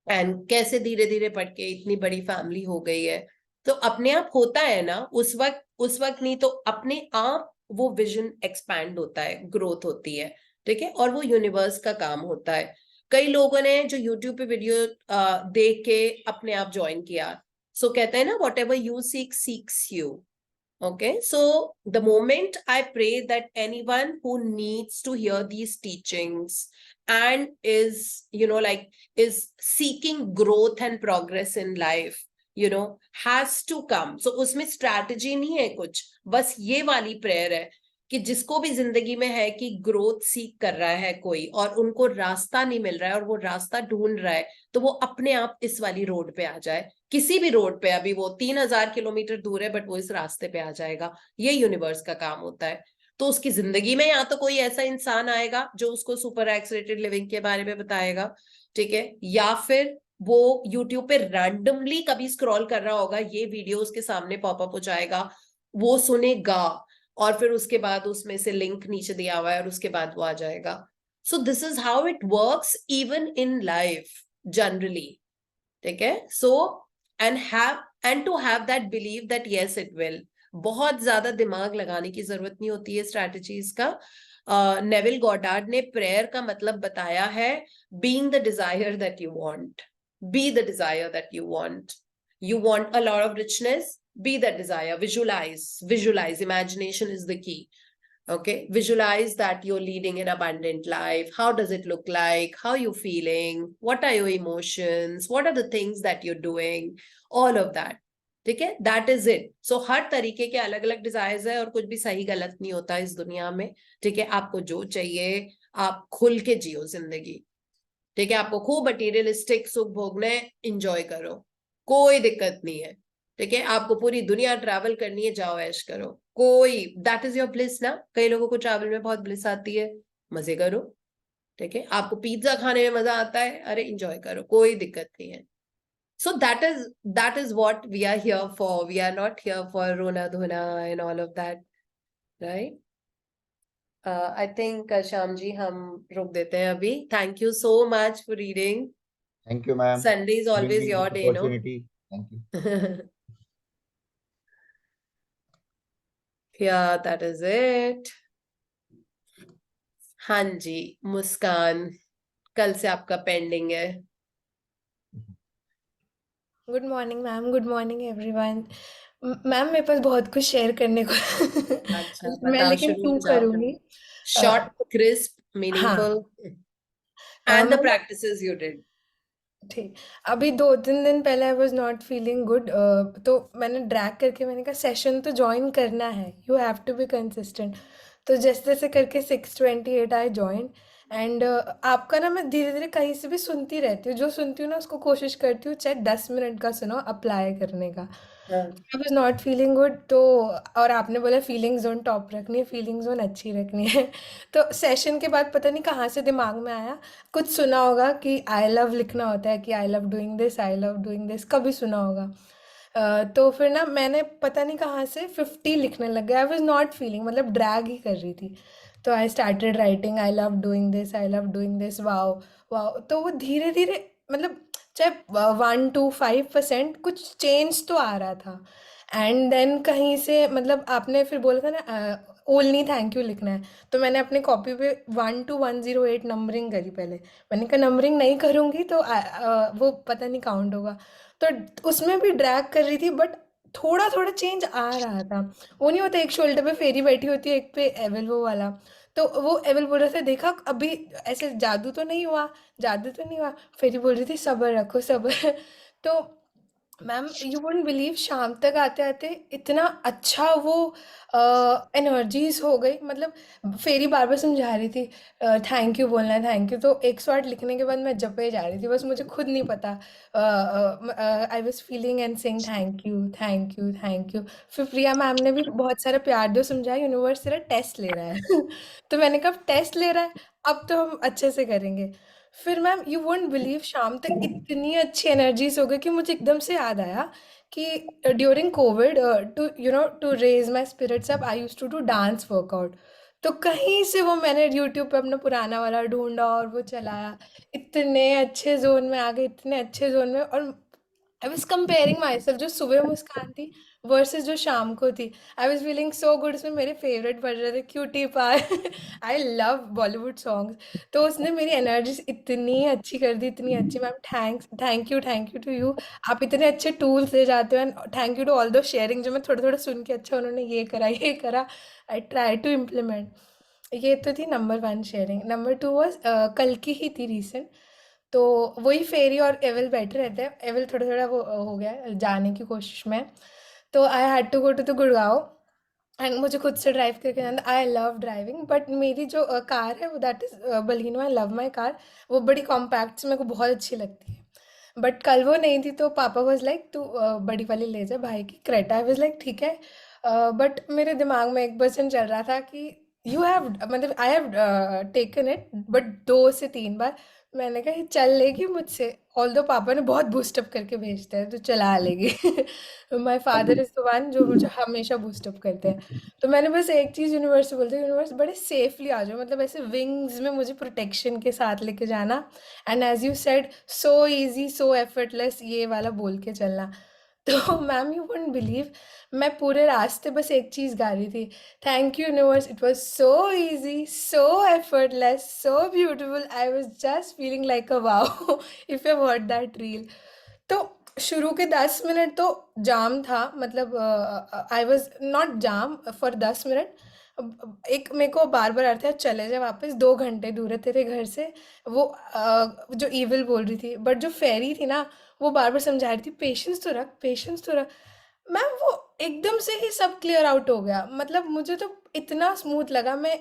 And कैसे धीरे धीरे बढ़ के इतनी बड़ी फैमिली हो गई है. तो अपने आप होता है ना, उस वक्त नहीं तो अपने आप वो विजन एक्सपैंड होता है, ग्रोथ होती है. ठीक है, और वो यूनिवर्स का काम होता है. कई लोगों ने जो यूट्यूब पे वीडियो देख के अपने आप ज्वाइन किया. सो कहते हैं ना whatever you seek seeks you. Okay, so the moment I pray that anyone who needs to hear these teachings and is is seeking growth and progress in life, has to come. So उसमें strategy नहीं है कुछ, बस ये वाली prayer है कि जिसको भी जिंदगी में है कि ग्रोथ सीख कर रहा है कोई और उनको रास्ता नहीं मिल रहा है और वो रास्ता ढूंढ रहा है, तो वो अपने आप इस वाली रोड पे आ जाए. किसी भी रोड पे, अभी वो 3000 किलोमीटर दूर है बट वो इस रास्ते पे आ जाएगा. ये यूनिवर्स का काम होता है. तो उसकी जिंदगी में या तो कोई ऐसा इंसान आएगा जो उसको सुपर एक्सीलरेटेड लिविंग के बारे में बताएगा, ठीक है, या फिर वो यूट्यूब पे रैंडमली कभी स्क्रॉल कर रहा होगा, ये वीडियो उसके सामने पॉपअप हो जाएगा, वो सुनेगा और फिर उसके बाद उसमें से लिंक नीचे दिया हुआ है और उसके बाद वो आ जाएगा. सो this is how it works even in life generally. ठीक है, सो and to have that belief that yes it will. बहुत ज्यादा दिमाग लगाने की जरूरत नहीं होती है स्ट्रैटेजीज का. नेविल गॉडार्ड ने प्रेयर का मतलब बताया है being the desire that you want. Be the desire that you want. You want a lot of richness, be that desire. Visualize. Imagination is the key. Okay, visualize that you're leading an abundant life. How does it look like? How are you feeling? What are your emotions? What are the things that you're doing? All of that. ठीक है, that is it. सो हर तरीके के अलग अलग desires है और कुछ भी सही गलत नहीं होता इस दुनिया में. ठीक है, आपको जो चाहिए आप खुल के जियो जिंदगी. ठीक है, आपको खूब मटीरियलिस्टिक सुख भोगना है, इंजॉय करो, कोई दिक्कत नहीं है. ठीक है, आपको पूरी दुनिया ट्रैवल करनी है, जाओ ऐश करो, कोई, दैट इज योर ब्लिस ना. कई लोगों को ट्रैवल में बहुत ब्लिस आती है, मजे करो. ठीक है, आपको पिज्जा खाने में मजा आता है, अरे इंजॉय करो, कोई दिक्कत नहीं है. So that is what we are here for. We are not here for Rona Dhuna and all of that, right? I think Shyamji हम रुक देते हैं अभी. Thank you so much for reading. Thank you, ma'am. Sunday is always Giving me your this day, no? opportunity. Thank you. Yeah, that is it. हाँ जी, मुस्कान, कल से आपका pending है. Good morning ma'am, good morning everyone. Ma'am मेरे पास बहुत कुछ share करने को अच्छा, मैं बताओ, लेकिन शुरू टू हो जाओ. करूंगी. Short, crisp, हाँ, meaningful, and the ma'am practices you did. ठीक. अभी 2-3 दिन पहले I was not feeling good, तो मैंने ड्रैग करके मैंने कहा सेशन तो ज्वाइन करना है, you have to be consistent. तो जैसे जैसे करके 6:28 आई ज्वाइन. एंड आपका ना मैं धीरे धीरे कहीं से भी सुनती रहती हूँ, जो सुनती हूँ ना उसको कोशिश करती हूँ चाहे 10 मिनट का सुनो, अप्लाई करने का. हाँ. I was not feeling good, तो और आपने बोला फीलिंग जोन टॉप रखनी है, फीलिंग जोन अच्छी रखनी है. तो सेशन के बाद पता नहीं कहाँ से दिमाग में आया, कुछ सुना होगा कि आई लव लिखना होता है, कि I love doing this, I love doing this, कभी सुना होगा. तो फिर ना मैंने पता नहीं कहाँ से 50 लिखने लग गया. आई वाज नॉट फीलिंग, मतलब ड्रैग ही कर रही थी. तो I started writing I love doing this, I love doing this, wow wow. तो वो धीरे धीरे, मतलब चाहे 1 to 5% कुछ चेंज तो आ रहा था. एंड देन कहीं से, मतलब आपने फिर बोला था ना ओनली थैंक यू लिखना है, तो मैंने अपनी कॉपी पे 1 to 108 नंबरिंग करी पहले. मैंने कहा नंबरिंग नहीं करूँगी तो वो पता नहीं काउंट होगा. तो उसमें भी ड्रैग कर रही थी, बट थोड़ा थोड़ा चेंज आ रहा था. वो नहीं होता एक शोल्डर पे फेरी बैठी होती है, एक पे एवल वो वाला. तो वो एवल बोल रहा था देखा अभी ऐसे जादू तो नहीं हुआ, जादू तो नहीं हुआ. फेरी बोल रही थी सब्र रखो सब्र. तो मैम यू वुडंट बिलीव, शाम तक आते आते इतना अच्छा वो एनर्जीज हो गई. मतलब फेरी बार बार समझा रही थी थैंक यू बोलना है, थैंक यू. तो 108 लिखने के बाद मैं जपे जा रही थी, बस मुझे खुद नहीं पता. आई was feeling and saying thank you thank you thank you. फिर प्रिया मैम ने भी बहुत सारा प्यार दो समझाया, यूनिवर्स तेरा टेस्ट ले रहा है. तो मैंने कहा टेस्ट ले रहा है, अब तो हम अच्छे से करेंगे. फिर मैम यू वोंट बिलीव, शाम तक इतनी अच्छी एनर्जीज हो गई कि मुझे एकदम से याद आया कि during Covid, to raise my spirits up, I use to do dance workout. तो कहीं से वो मैंने यूट्यूब पे अपना पुराना वाला ढूंढा और वो चलाया. इतने अच्छे जोन में आ गए, इतने अच्छे जोन में. और I was comparing myself, जो सुबह मुस्कान थी वर्सेस जो शाम को थी. I was feeling so good. उसमें मेरे फेवरेट बज रहे थे क्यूटी पार. I love Bollywood songs. तो उसने मेरी एनर्जी इतनी अच्छी कर दी, इतनी अच्छी. Ma'am thank you to you. आप इतने अच्छे टूल्स दे जाते हो, and thank you to all do sharing, जो मैं थोड़ा थोड़ा सुन के अच्छा उन्होंने ये करा. I try to implement. ये तो थी नंबर 1 शेयरिंग. नंबर 2 वॉज कल की ही थी रिसेंट. तो वही फेरी और एवल बैठे रहते हैं. एवल थोड़ा थोड़ा वो हो गया है, जाने की कोशिश में. तो I had to go to the Gurgaon, and मुझे खुद से ड्राइव करके जाना. आई लव ड्राइविंग, बट मेरी जो कार है वो that is Baleno. I love my car. वो बड़ी कॉम्पैक्ट से मेरे को बहुत अच्छी लगती है. बट कल वो नहीं थी, तो पापा वाज लाइक तू बड़ी वाली ले जा भाई की, क्रेटा. आई वाज लाइक ठीक है. बट मेरे दिमाग में 1% चल रहा था कि यू हैव, मतलब I have taken it, but 2 से 3 बार मैंने कहा ये चल लेगी मुझसे. ऑल्दो पापा ने बहुत बूस्टअप करके भेजते हैं तो चला लेगी. My father is the one जो मुझे हमेशा बूस्टअप करते हैं. तो मैंने बस एक चीज़ यूनिवर्स से बोलती हूँ, यूनिवर्स बड़े सेफली आ जाओ, मतलब ऐसे विंग्स में मुझे प्रोटेक्शन के साथ लेके जाना. And as you said, so easy so effortless, ये वाला बोल के चलना. तो मैम यू वोंट बिलीव, मैं पूरे रास्ते बस एक चीज़ गा रही थी, thank you universe, it was so easy, so effortless, so beautiful, I was just feeling like a wow if you heard that reel. तो शुरू के 10 मिनट तो जाम था, मतलब I was not jam for 10 minute. एक मेरे को बार बार आ रहा था चले जा वापस, 2 घंटे दूर है तेरे घर से। वो जो ईविल बोल रही थी, बट जो फेरी थी ना, वो बार बार समझा रही थी पेशेंस तो रख, पेशेंस तो रख। मैम वो एकदम से ही सब क्लियर आउट हो गया, मतलब मुझे तो इतना स्मूथ लगा, मैं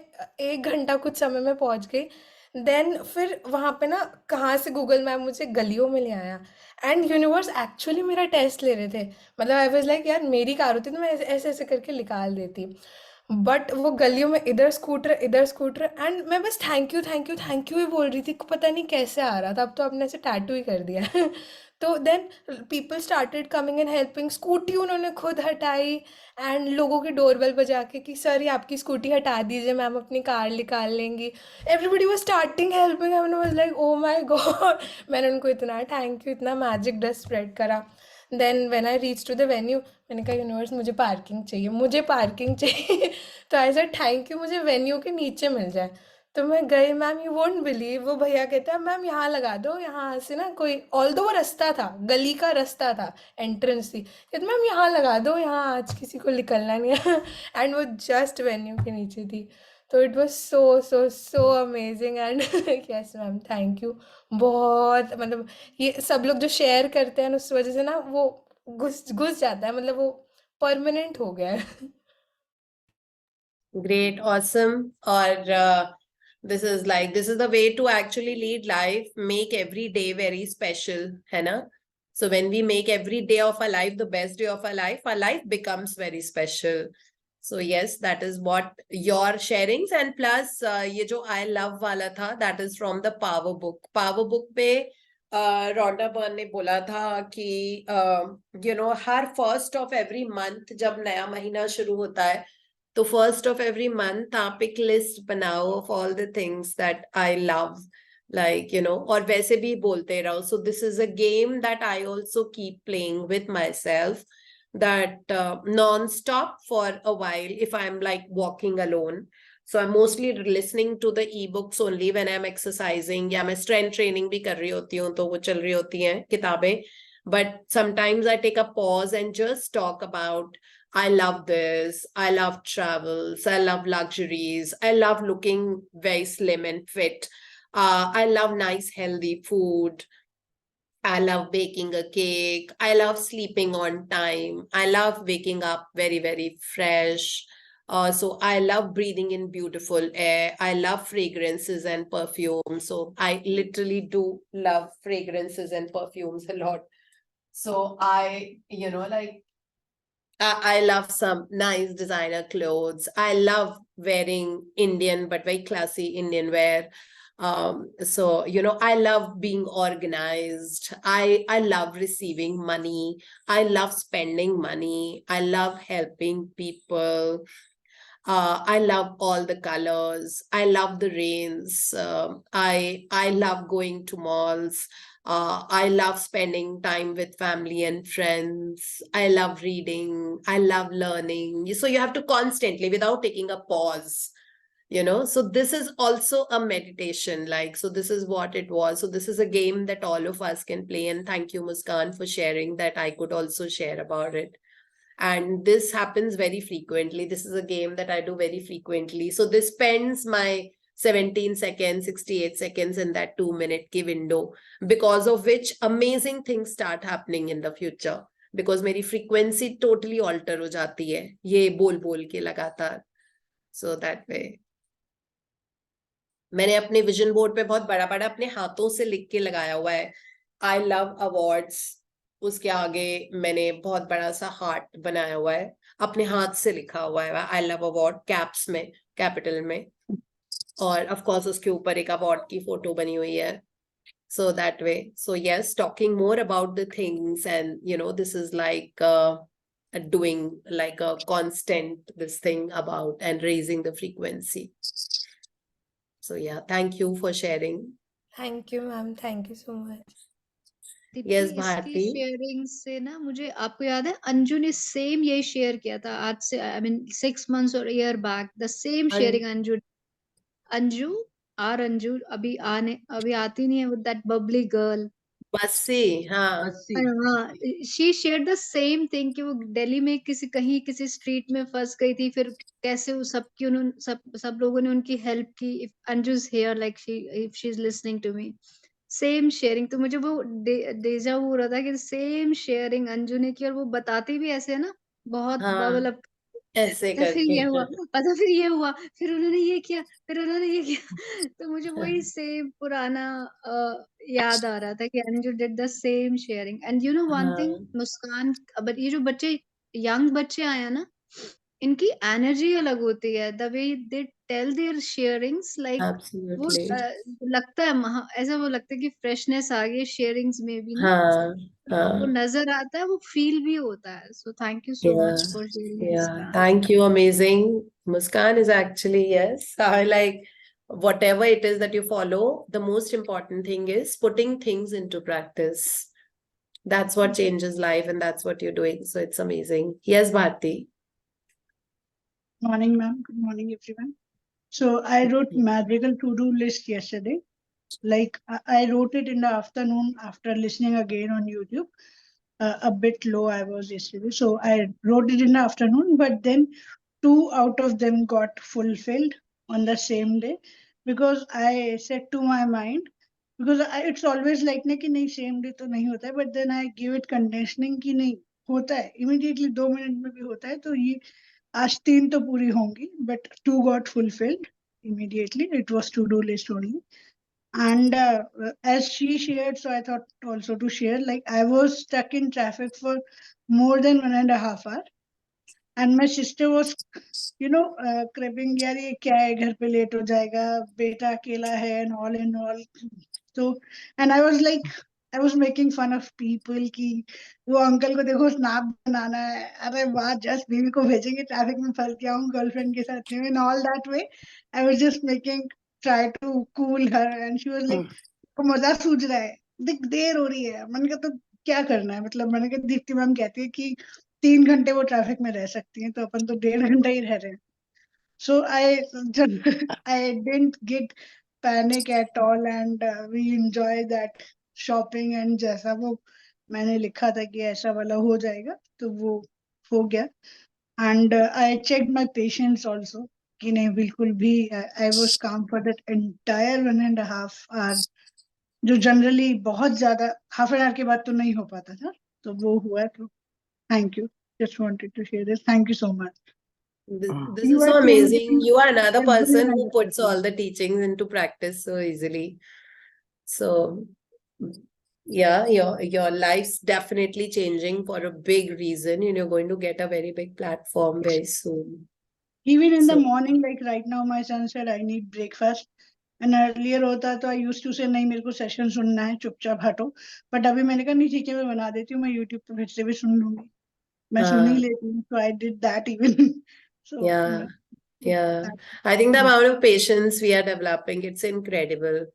1 घंटा कुछ समय में पहुंच गई। देन फिर वहाँ पे ना कहाँ से गूगल मैप मुझे गलियों में ले आया, एंड यूनिवर्स एक्चुअली मेरा टेस्ट ले रहे थे। मतलब आई वाज लाइक यार मेरी कार होती तो मैं ऐसे ऐसे ऐसे करके निकाल देती, बट वो गलियों में इधर स्कूटर, एंड मैं बस thank you thank you thank you ही बोल रही थी, पता नहीं कैसे आ रहा था, अब तो अपने से टैटू ही कर दिया तो then people started coming and helping, scooty उन्होंने खुद हटाई, एंड लोगों के डोरबेल बजा के कि सर ये आपकी स्कूटी हटा दीजिए, मैम अपनी कार निकाल लेंगी। Everybody was starting helping, I was like oh my God मैंने उनको इतना थैंक यू, इतना मैजिक डस्ट स्प्रेड करा। Then when I reach to the venue, मैंने कहा यूनिवर्स मुझे पार्किंग चाहिए, मुझे पार्किंग चाहिए तो ऐसा थैंक यू मुझे वेन्यू के नीचे मिल जाए। तो मैं गई, मैम यू वोंट बिलीव, वो भैया कहता है मैम यहाँ लगा दो, यहाँ से ना कोई, ऑल्दो वो रास्ता था, गली का रास्ता था, एंट्रेंस थी, कहते मैम यहाँ लगा दो, यहाँ आज किसी को निकलना नहीं है एंड वो जस्ट वेन्यू के नीचे थी। तो it was so so so amazing, and yes ma'am thank you. बहुत मतलब ये सब लोग जो शेयर करते हैं ना, उस वजह से ना वो घुस घुस जाता है, मतलब वो परमानेंट हो गया है Great, awesome. Or this is the way to actually lead life, make every day very special, है ना? So when we make every day of our life the best day of our life becomes very special. So yes, that is what your sharings, and plus ये जो I love वाला था, that is from the Power Book. Power Book पे Rhonda burn ने बोला था कि हर first of every month जब नया महीना शुरू होता है, तो फर्स्ट ऑफ एवरी मंथ आप एक लिस्ट बनाओ of all the things that I love, और वैसे भी बोलते रहो. सो this is a game that I also keep playing with my self, that non-stop for a while if I'm like walking alone. So I'm mostly listening to the ebooks only when I'm exercising, या मैं strength training भी कर रही होती हूँ तो वो चल रही होती हैं किताबें. But sometimes I take a pause and just talk about, I love this, I love travels, I love luxuries, I love looking very slim and fit, I love nice healthy food, I love baking a cake, I love sleeping on time, I love waking up very, very fresh. So I love breathing in beautiful air. I love fragrances and perfumes. So I literally do love fragrances and perfumes a lot. So I love some nice designer clothes. I love wearing Indian, but very classy Indian wear. So I love being organized. I love receiving money. I love spending money. I love helping people. I love all the colors. I love the rains. I love going to malls. I love spending time with family and friends. I love reading. I love learning. So you have to constantly, without taking a pause, so this is also a meditation, so this is what it was. So this is a game that all of us can play, and thank you, Muskan, for sharing that. I could also share about it. And this happens very frequently. This is a game that I do very frequently. So this spends my 17 seconds, 68 seconds in that 2-minute ki window, because of which amazing things start happening in the future. Because मेरी frequency totally alter हो जाती है ये बोल बोल के लगातार. So that way. मैंने अपने विजन बोर्ड पे बहुत बड़ा बड़ा अपने हाथों से लिख के लगाया हुआ है, आई लव अवार्ड्स. उसके आगे मैंने बहुत बड़ा सा हार्ट बनाया हुआ है, अपने हाथ से लिखा हुआ है आई लव अवार्ड, कैप्स में, कैपिटल में, और ऑफ कोर्स उसके ऊपर एक अवार्ड की फोटो बनी हुई है. So that way. So yes, talking more about the things, and this is like doing like a constant this thing about and raising the frequency. So yeah, thank you for sharing. Thank you, ma'am. Thank you so much. Deepti Yes, इसकी Bharti. Sharing से ना मुझे आपको याद है अंजू ने same यही share किया था आज से आई मीन 6 months और year back the same An- sharing Anju Anju Anju अभी आती नहीं है with that bubbly girl Basi, हाँ. Bassi. हाँ she share the same thing कि वो दिल्ली में किसी स्ट्रीट में फंस गई थी फिर कैसे वो सब लोगों ने उनकी हेल्प की if enjoys here like she if she is listening to me same sharing तो मुझे वो डेजा हो रहा था कि सेम शेयरिंग अंजू ने की और वो बताती भी ऐसे है ना बहुत हाँ, बबल अप ऐसे पता फिर करके. ये हुआ पता फिर ये हुआ फिर उन्होंने ये किया फिर उन्होंने ये किया तो मुझे वही सेम पुराना याद आ रहा था कि Anju did the same sharing and you know one thing हाँ, मुस्कान अब ये जो बच्चे यंग बच्चे आए हैं ना इनकी एनर्जी अलग होती है the way they tell their sharings like वो absolutely. लगता है ऐसा वो लगता है कि फ्रेशनेस आ गई शेयरिंग्स में भी ना हाँ, वो हाँ. नजर आता है वो फील भी होता है so thank you so Yeah, much for sharing yeah. Muskan Thank you. Amazing. Muskan is actually, yes. I like whatever it is that you follow, the most important thing is putting things into practice. That's what changes life, and that's what you're doing. So it's amazing. Yes, Bharti. Morning, ma'am. Good morning, everyone. So I wrote magical to-do list yesterday. Like I wrote it in the afternoon after listening again on YouTube. A bit low I was yesterday. So I wrote it in the afternoon, but then 2 out of them got fulfilled on the same day because I said to my mind, because it's always like na कि नहीं same day तो नहीं होता है, but then I give it conditioning कि नहीं होता है immediately 2 मिनट में भी होता है तो ये आज 3 तो पूरी होंगी but 2 got fulfilled immediately. It was to-do list only. And as she shared, so I thought also to share, like I was stuck in traffic for more than 1.5 hours. And my sister was, cribbing, यार ये क्या है घर पे late हो जाएगा बेटा अकेला है and all. So, and I was like, I was making fun of people कि वो अंकल को देखो स्नैप बनाना है अरे वाह जस्ट बीवी को भेजेंगे ट्रैफिक में फंस गया हूँ गर्लफ्रेंड के साथ में in all that way. I was just try to cool her and she was like को मजा सूझ रहा है देर हो रही है मैंने कहा तो क्या करना है मतलब मैंने कहा दीप्ति मैम कहती है कि 3 घंटे वो ट्रैफिक में रह सकती हैं तो अपन तो 1.5 घंटा ही रह रहे हैं so I didn't get panic at all and we enjoy that shopping and जैसा वो मैंने लिखा था कि ऐसा वाला हो जाएगा तो वो हो गया and I checked my patience also कि नहीं बिल्कुल भी I was calm for that entire 1.5 hour जो जनरली बहुत ज्यादा half an hour के बाद तो नहीं हो पाता था तो वो हुआ तो thank you just wanted to share this thank you so much. This You is are so amazing. changing You are another every person who life. puts all the teachings into practice so easily. So yeah, your life's definitely changing for a big reason, and you're going to get a very big platform very soon. Even in the So morning, like right now, my son said I need breakfast. And earlier होता तो I used to say नहीं मेरे को session सुनना है चुपचाप हटो but अभी मैंने कहा नहीं ठीक है मैं बना देती हूँ मैं यूट्यूब पे फिर से भी सुन लूंगी मैं सुन ही लेती हूँ so I did that even so yeah, yeah. I think the amount of patience we are developing, it's incredible.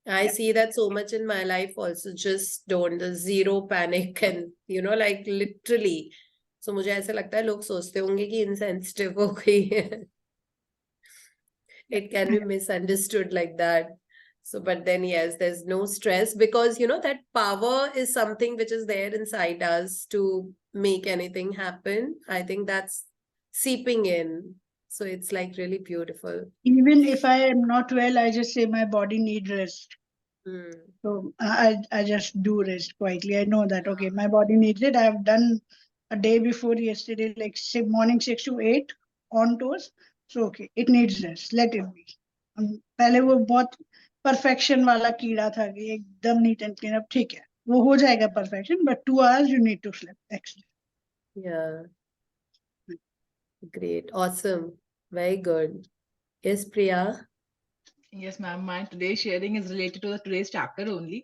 I see that so much in my life also. Just don't zero panic and like literally. So मुझे ऐसा लगता है लोग सोचते होंगे कि insensitive हो गई है. It can be misunderstood like that. So, but then yes, there's no stress because that power is something which is there inside us to make anything happen. I think that's seeping in. So it's like really beautiful. even if I am not well I just say my body need rest so I just do rest quietly I know that okay my body needs it I have done a day before yesterday like morning 6 to 8 on toes so okay it needs rest let it be पहले वो बहुत perfection वाला कीड़ा था कि एकदम neat and clean up ठीक है वो हो जाएगा perfection but 2 hours you need to sleep extra. Yeah. Great. Awesome. Very good. Yes, Priya. Yes, ma'am. My today's sharing is related to the today's chapter only.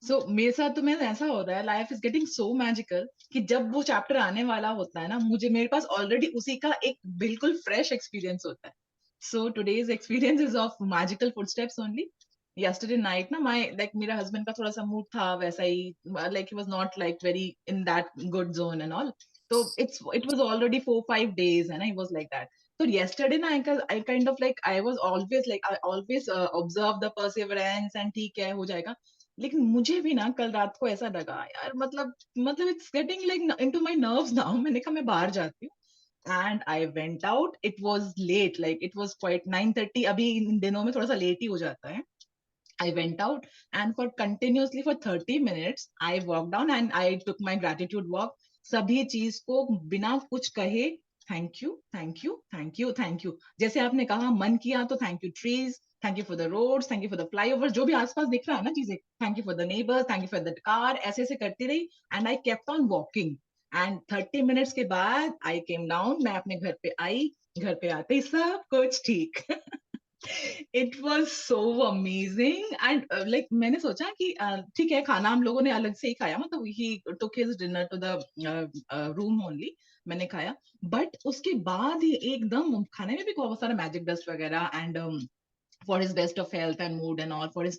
So मेरे साथ तो मैं ऐसा होता है life is getting so magical कि जब वो चैप्टर आने वाला होता है ना मेरे पास ऑलरेडी उसी का एक बिल्कुल फ्रेश एक्सपीरियंस होता है. So today's experience is of magical footsteps only. yesterday night ना my like मेरा husband का थोड़ा सा mood था वैसा ही, like he was not like very in that good zone and all. So it was already 4-5 days and I was like that. So yesterday ना I kind of like I was always like I always observe the perseverance and ठीक है हो जाएगा. लेकिन मुझे भी ना कल रात को ऐसा लगा यार, मतलब it's getting like into my nerves now. मैंने कहा मैं बाहर जाती हूँ. And I went out. It was late, like it was quite 9:30. अभी इन दिनों में थोड़ा सा लेट ही हो जाता है. I went out and for continuously for 30 minutes, I walked down and I took my gratitude walk. सभी चीज को बिना कुछ कहे thank you, thank you, thank you, thank you. जैसे आपने कहा मन किया तो thank you trees, thank you for the roads, thank you for the flyovers, जो भी आसपास दिख रहा है ना चीजें, thank you for the neighbors, thank you for the car, ऐसे ऐसे करती रही and I kept on walking. And 30 minutes के बाद I came down, मैं अपने घर पे आई, घर पे आते ही सब कुछ ठीक. It was so amazing and like मैंने सोचा कि ठीक है खाना हम लोगों ने अलग से ही खाया, मतलब he took his dinner to the room only, मैंने खाया, but उसके बाद ही एकदम खाने में भी बहुत सारा मैजिक डस्ट वगैरह and for his best of health and mood and all, for his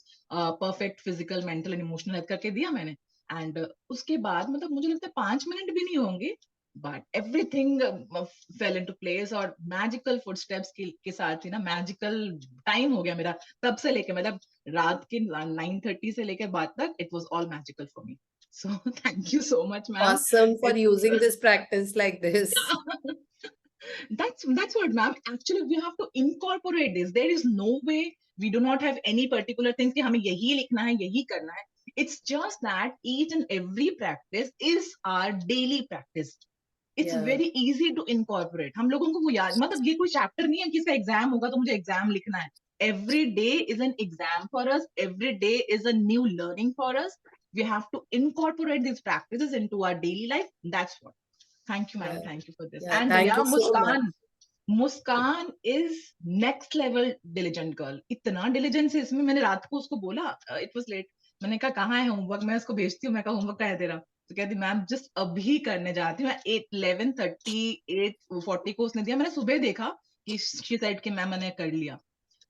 perfect physical, mental and emotional health करके दिया मैंने. And उसके बाद मतलब मुझे लगता है 5 मिनट भी नहीं होंगे but everything fell into place और magical footsteps के साथ ही ना magical time हो गया मेरा तब से लेके, मतलब रात के 9:30 से लेके बाद तक it was all magical for me. So thank you so much, ma'am. Awesome for using this practice like this. That's what, ma'am. Actually, we have to incorporate this. There is no way we do not have any particular things कि हमें यही लिखना है, यही करना है. It's just that each and every practice is our daily practice. It's Yeah. very easy to incorporate. हम लोगों को वो याद, मतलब ये कोई चैप्टर नहीं है कि इसका एग्जाम होगा तो मुझे एग्जाम लिखना है. Every day is an exam for us. Every day is a new learning for us. We have to incorporate these practices into our daily life. That's what. Thank you, ma'am. Yeah. Thank you for this. Yeah, And thank yeah, you so much. Muskan is next level diligent girl. इतना diligence है इसमें. मैंने रात को उसको बोला, it was late. मैंने कहा कहाँ है होमवर्क, मैं उसको भेजती हूँ. मैं कहा होमवर्क कहाँ है तेरा, तो कहती मैम जस्ट अभी करने जाती हूँ. 11:30 8:40 को उसने दिया, मैंने सुबह देखा कि she said कि मैम मैंने कर लिया.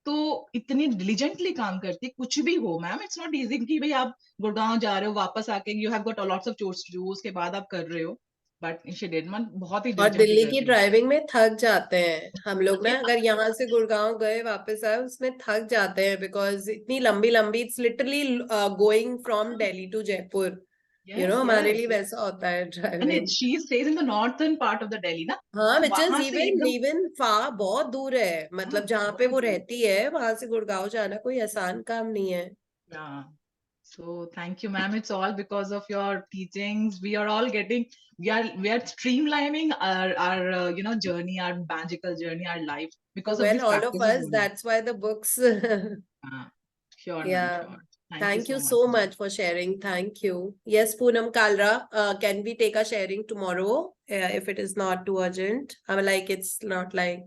तो इतनी डिलीजेंटली काम करती, कुछ भी हो मैम. इट्स नॉट इजी कि भाई आप गुड़गांव जा रहे हो, वापस आके you have got lots of chores to do, उसके बाद आप कर रहे हो. बट शी डिड, मन बहुत ही और डिलीजेंटली दिल्ली कर की रही है. ड्राइविंग में थक जाते हैं हम लोग ना, Yeah. अगर यहाँ से गुड़गांव गए वापस आए उसमें थक जाते हैं बिकॉज इतनी लंबी लंबी, it's literally going from Delhi to Jaipur, Yes, हमारे yes. लिए वैसा होता है And driving. she stays in the northern part of the Delhi ना, हाँ, तो विच इज वहां से इवन एकदम इवन फा बहुत दूर है, मतलब जहाँ पे बहुत वो दूर. रहती है वहां से गुड़गांव जाना कोई आसान काम नहीं है. Yeah. So thank you, ma'am. It's all because of your teachings. We are all getting, we are streamlining our journey, our magical journey, our life because of Well, these all of practices us, only. that's why the books. Sure, ma'am. Yeah. Sure. Thank you Thank you so so much, ma'am. much for sharing. Thank you. Yes, Poonam Kalra, can we take a sharing tomorrow if it is not too urgent? I mean, like it's not like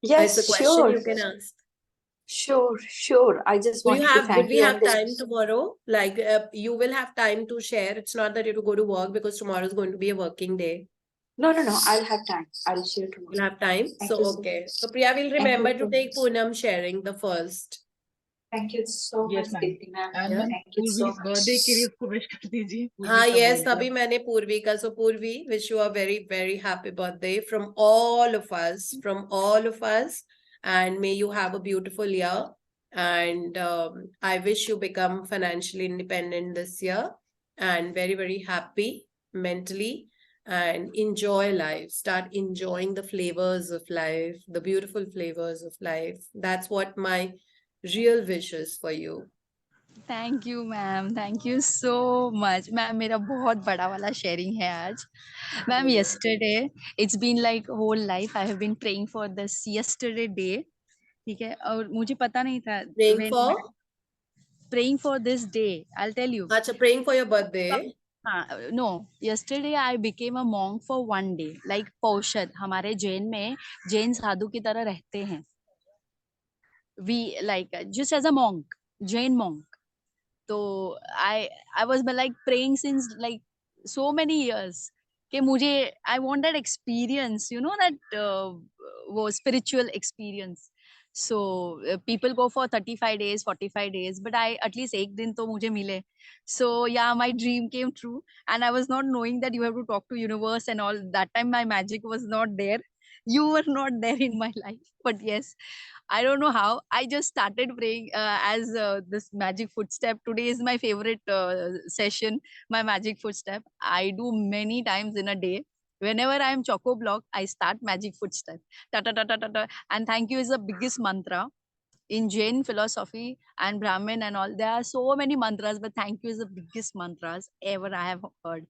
it's a Yes, question sure. you can ask. Sure. I just Do you wanted to have? Would thank we you have and this. time tomorrow? Like you will have time to share. It's not that you have to go to work because tomorrow is going to be a working day. No. I'll have time. I'll share tomorrow. You'll have time. Thank So you so okay. much. So Priya will Thank you remember to so take much. Poonam sharing the first. Thank you so Yes, much, ma'am. Deepti ma'am. And Yeah. Thank you so Purvi's much. birthday के लिए उसको wish कर दीजिए. हाँ, पूर्वी का yes, birthday. तभी मैंने पूर्वी का. So Purvi, wish you a very, very happy birthday from all of us, and may you have a beautiful year. And I wish you become financially independent this year and very, very happy mentally and enjoy life. Start enjoying the flavors of life, the beautiful flavors of life. That's what my real wish is for you. Thank you ma'am, thank you so much ma'am. मेरा बहुत बड़ा वाला sharing है आज मैम. Yesterday it's been like whole life I have been praying for this yesterday day. ठीक है, और मुझे पता नहीं था Praying when for? praying for this day. I'll tell you. Acha, praying for your birthday. No, yesterday I became a monk for one day. Like पौषद, हमारे जैन में जैन साधु की तरह रहते हैं. We like just as a monk, Jain monk. So I was like praying since like so many years कि मुझे I want that experience, that वो spiritual experience. So people go for 35 days, 45 days, but I at least एक दिन तो मुझे मिले. So yeah, my dream came true, and I was not knowing that you have to talk to universe and all. That time my magic was not there. You were not there in my life, but yes, I don't know how. I just started praying as this magic footstep. Today is my favorite session, my magic footstep. I do many times in a day. Whenever I am choco block, I start magic footstep. Ta ta ta ta ta ta. And thank you is the biggest mantra in Jain philosophy and Brahmin and all. There are so many mantras, but thank you is the biggest mantras ever I have heard.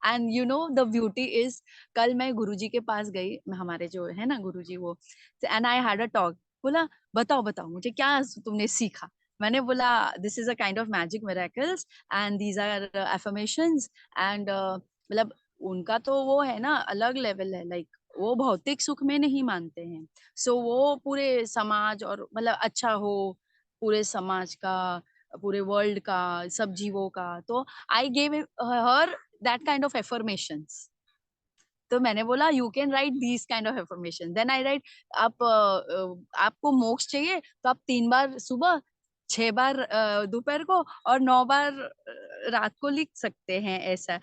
And you know the beauty is, कल मैं गुरुजी के पास गई, हमारे जो है ना गुरुजी वो, and I had a talk. बोला बताओ बताओ मुझे क्या तुमने सीखा. मैंने बोला this is a kind of magic miracles and these are affirmations and मतलब उनका तो वो है ना अलग लेवल है, लाइक वो भौतिक सुख में नहीं मानते हैं. सो वो पूरे समाज और मतलब अच्छा हो, पूरे समाज का, पूरे वर्ल्ड का, सब जीवों का. तो I gave her that kind of affirmations. तो मैंने बोला you can write these kind of affirmation. Then I write आप आपको मोक्ष चाहिए तो आप 3 बार सुबह, 6 बार दोपहर को और 9 बार रात को लिख सकते हैं. ऐसा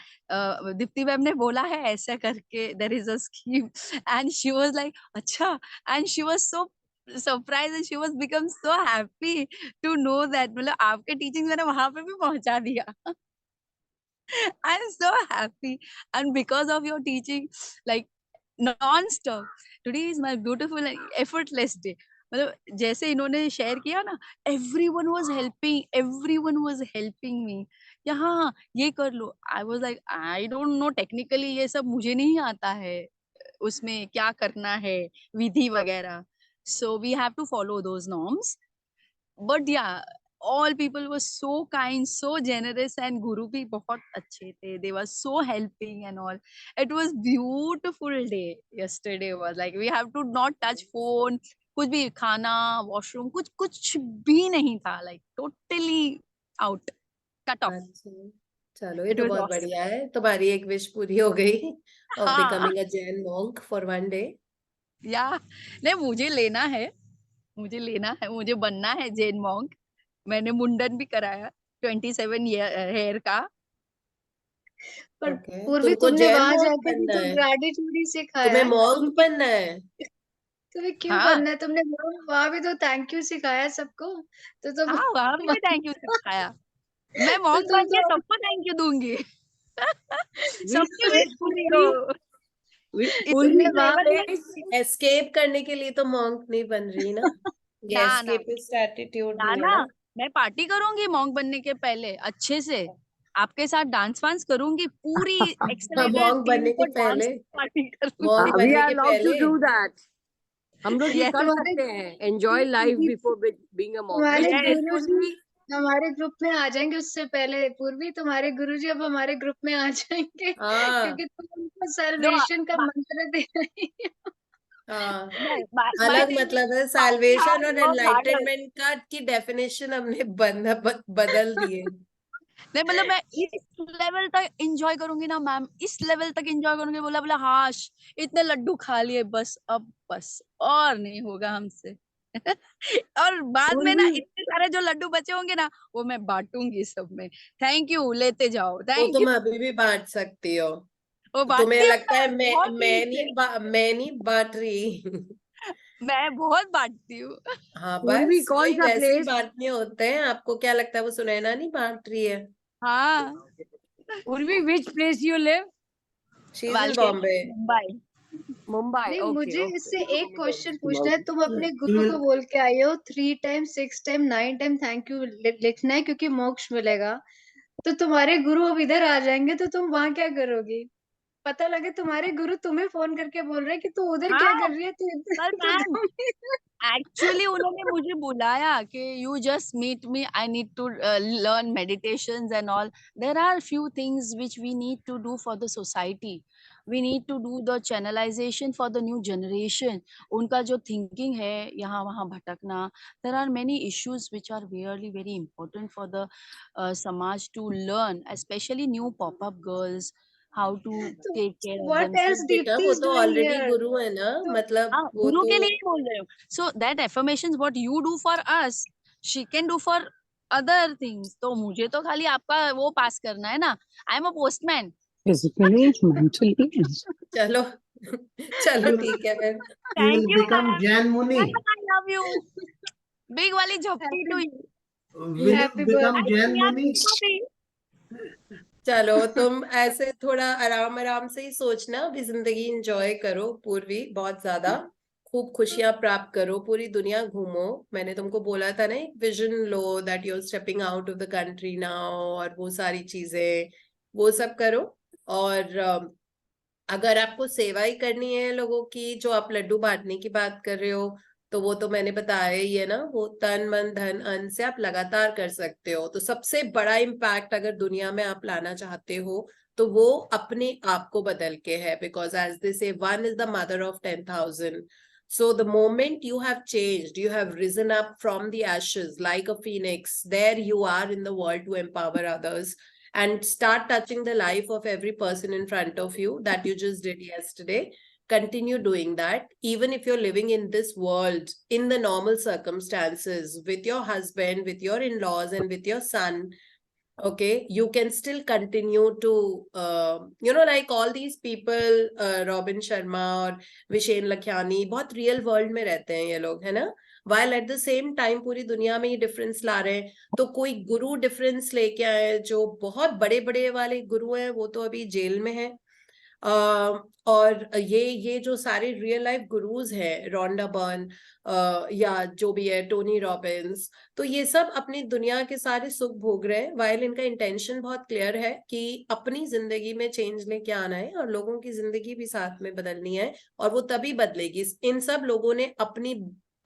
दीप्ति मैम ने बोला है ऐसा करके, there is a scheme. And she was like अच्छा, and she was so surprise and she was become so happy to know that मतलब आपके टीचिंग मैंने वहां पे भी पहुंचा दिया. I'm so happy, and because of your teaching, like non-stop. Today is my beautiful and effortless day. मतलब जैसे इन्होंने शेयर किया ना, everyone was helping me. यहाँ ये कर लो. I was like, I don't know technically, ये सब मुझे नहीं आता है. उसमें क्या करना है, विधि वगैरह. So we have to follow those norms. But yeah, all people were so kind, so generous, and Guru bhi बहुत अच्छे थे. They were so helping and all. It was beautiful day. Yesterday was like we have to not touch phone. कुछ भी खाना, washroom, कुछ भी नहीं था. Like totally out, cut off. अच्छा, चलो ये It तो was बहुत awesome. बढ़िया है. तुम्हारी एक विश पूरी हो गई of हाँ, becoming a Jain monk for one day. या नहीं मुझे लेना है. मुझे बनना है जैन मॉन्क. मैंने मुंडन भी कराया 27 हेयर का. पर ओके, पूर्वी तुमको तुमने जैन वहां monk जाके भी बनना तो है? ग्रेटिट्यूड ही सिखाया तुम्हें है. monk उनकी बनना है? तुम्हें क्यों हाँ बनना है? तुमने वहां भी तो थैंक यू सिखाया सबको. तो तुम हाँ, वहां भी थैंक यू सिखाया. मैं तो मॉन्क तुम बन के तो सबको थैंक यू दूंगी. Will सबकी will विश पूरी हो. तुमने इतनी Purvi वहां लेवल पे में. एस्केप करने के लिए तो monk नहीं बन रही ना. ये ना ना escapist attitude ना नहीं है ना, ना. मैं पार्टी करूंगी मॉन्क बनने के पहले अच्छे से. आपके साथ डांस वांस करूंगी, पूरी एक्सेलेटेड monk टीम बनने को के डांस पहले, पार्टी monk करूंगी. we बनने are के allowed to पहले. do that. हम लोग ये यस कर तुम्हारे सकते हैं. Enjoy life before being a monk. तुम्हारे Which yes. place Guruji Purvi? हमारे ग्रुप में आ जाएंगे. उससे पहले पूर्वी तुम्हारे गुरुजी अब हमारे ग्रुप में आ जाएंगे हाँ क्योंकि तुम उनको नो सल्वेशन का मंत्र दे रही हो. हाँ, नहीं, अलग मतलब है. पार्टी हार्ड साल्वेशन और वर्क हार्डर. एनलाइटनमेंट का की डेफिनेशन हमने बदल दी है. नहीं मतलब मैं इस लेवल तक एंजॉय करूंगी ना मैम, इस लेवल तक एंजॉय करूंगी. बोला बोला हाश इतने लड्डू खा लिए बस, अब बस और नहीं होगा हमसे. और बाद में ना Purvi, इतने सारे जो लड्डू बचे होंगे ना, वो मैं बांटूंगी सब में. थैंक यू, लेते जाओ. वो थैंक यू. तुम अभी भी बांट सकती हो. वो तुम्हें बांटती हूँ लगता है बहुत दिल से. मैं नहीं बांट रही. मैं बहुत बांटती हूँ. हाँ, Purvi बस कौन वही सा वैसे ही place? बांटने होते हैं. आपको क्या लगता है वो सुनैना नहीं बांट रही है? हाँ, Purvi, which place you live? She is in वालके बॉम्बे. मुंबई. Mumbai. नहीं, Okay, मुझे okay. इससे एक क्वेश्चन पूछना है. तुम अपने गुरु को बोल के आई हो 3 time 6 time 9 time thank you लिखना है क्योंकि मोक्ष मिलेगा. तो तुम्हारे गुरु अब इधर आ जाएंगे तो तुम वहां क्या करोगी? पता लगे तुम्हारे गुरु तुम्हें फोन करके बोल रहे हैं कि तू उधर क्या हाँ कर रही है, तू कल इधर मैम तू एक्चुअली उन्होंने मुझे बुलाया कि you just meet me, I need to learn meditations and all. There are few things which we need to do for the society. We need to do the channelization for the new generation. उनका जो thinking है यहाँ वहाँ भटकना. There are many issues which are really very important for the samaj to learn, specially new pop up girls how to तो take care of what themselves. else बेटा Deepthi वो is तो doing ऑलरेडी here? गुरु है ना, तो मतलब हाँ, वो गुरु तो के लिए ही बोल रहे हो. So that affirmations what you do for us, she can do for other things. तो मुझे तो खाली आपका वो पास करना है ना. I am a postman. physically, mentally. चलो चलो ठीक है फिर. You Thank will you, become ma'am. Jan Muni. I love you. Big वाली झपटी to you. Will you happy become birthday. Jan Muni? चलो तुम ऐसे थोड़ा आराम आराम से ही सोचना, अभी जिंदगी एंजॉय करो पूर्वी, बहुत ज्यादा खूब खुशियां प्राप्त करो, पूरी दुनिया घूमो. मैंने तुमको बोला था ना, एक विजन लो that you are stepping out of the country now, और वो सारी चीजें वो सब करो. और अगर आपको सेवा ही करनी है लोगों की, जो आप लड्डू बांटने की बात कर रहे हो, तो वो तो मैंने बताया ही है ना, वो तन मन धन अन्न से आप लगातार कर सकते हो. तो सबसे बड़ा इम्पैक्ट अगर दुनिया में आप लाना चाहते हो तो वो अपने आप को बदल के है, बिकॉज एज दे से 1 is the mother of 10,000. So the moment you have changed, you have risen up from the ashes like a phoenix, there you are in the world to empower others and start touching the life of every person in front of you that you just did yesterday. Continue doing that. Even if you're living in this world in the normal circumstances with your husband, with your in-laws, and with your son, okay, you can still continue to like all these people, Robin Sharma और विशेन लखियानी, बहुत real world में रहते हैं ये लोग, है ना, while at the same time पूरी दुनिया में ये डिफरेंस ला रहे हैं. तो कोई गुरु डिफरेंस लेके आए, जो बहुत बड़े बड़े वाले गुरु हैं वो तो अभी जेल में है. और ये जो सारे रियल लाइफ गुरुज हैं, रोंडा बर्न या जो भी है, टोनी रॉबिन्स, तो ये सब अपनी दुनिया के सारे सुख भोग रहे हैं, वाइल इनका इंटेंशन बहुत क्लियर है कि अपनी जिंदगी में चेंज लेके आना है और लोगों की जिंदगी भी साथ में बदलनी है, और वो तभी बदलेगी. इन सब लोगों ने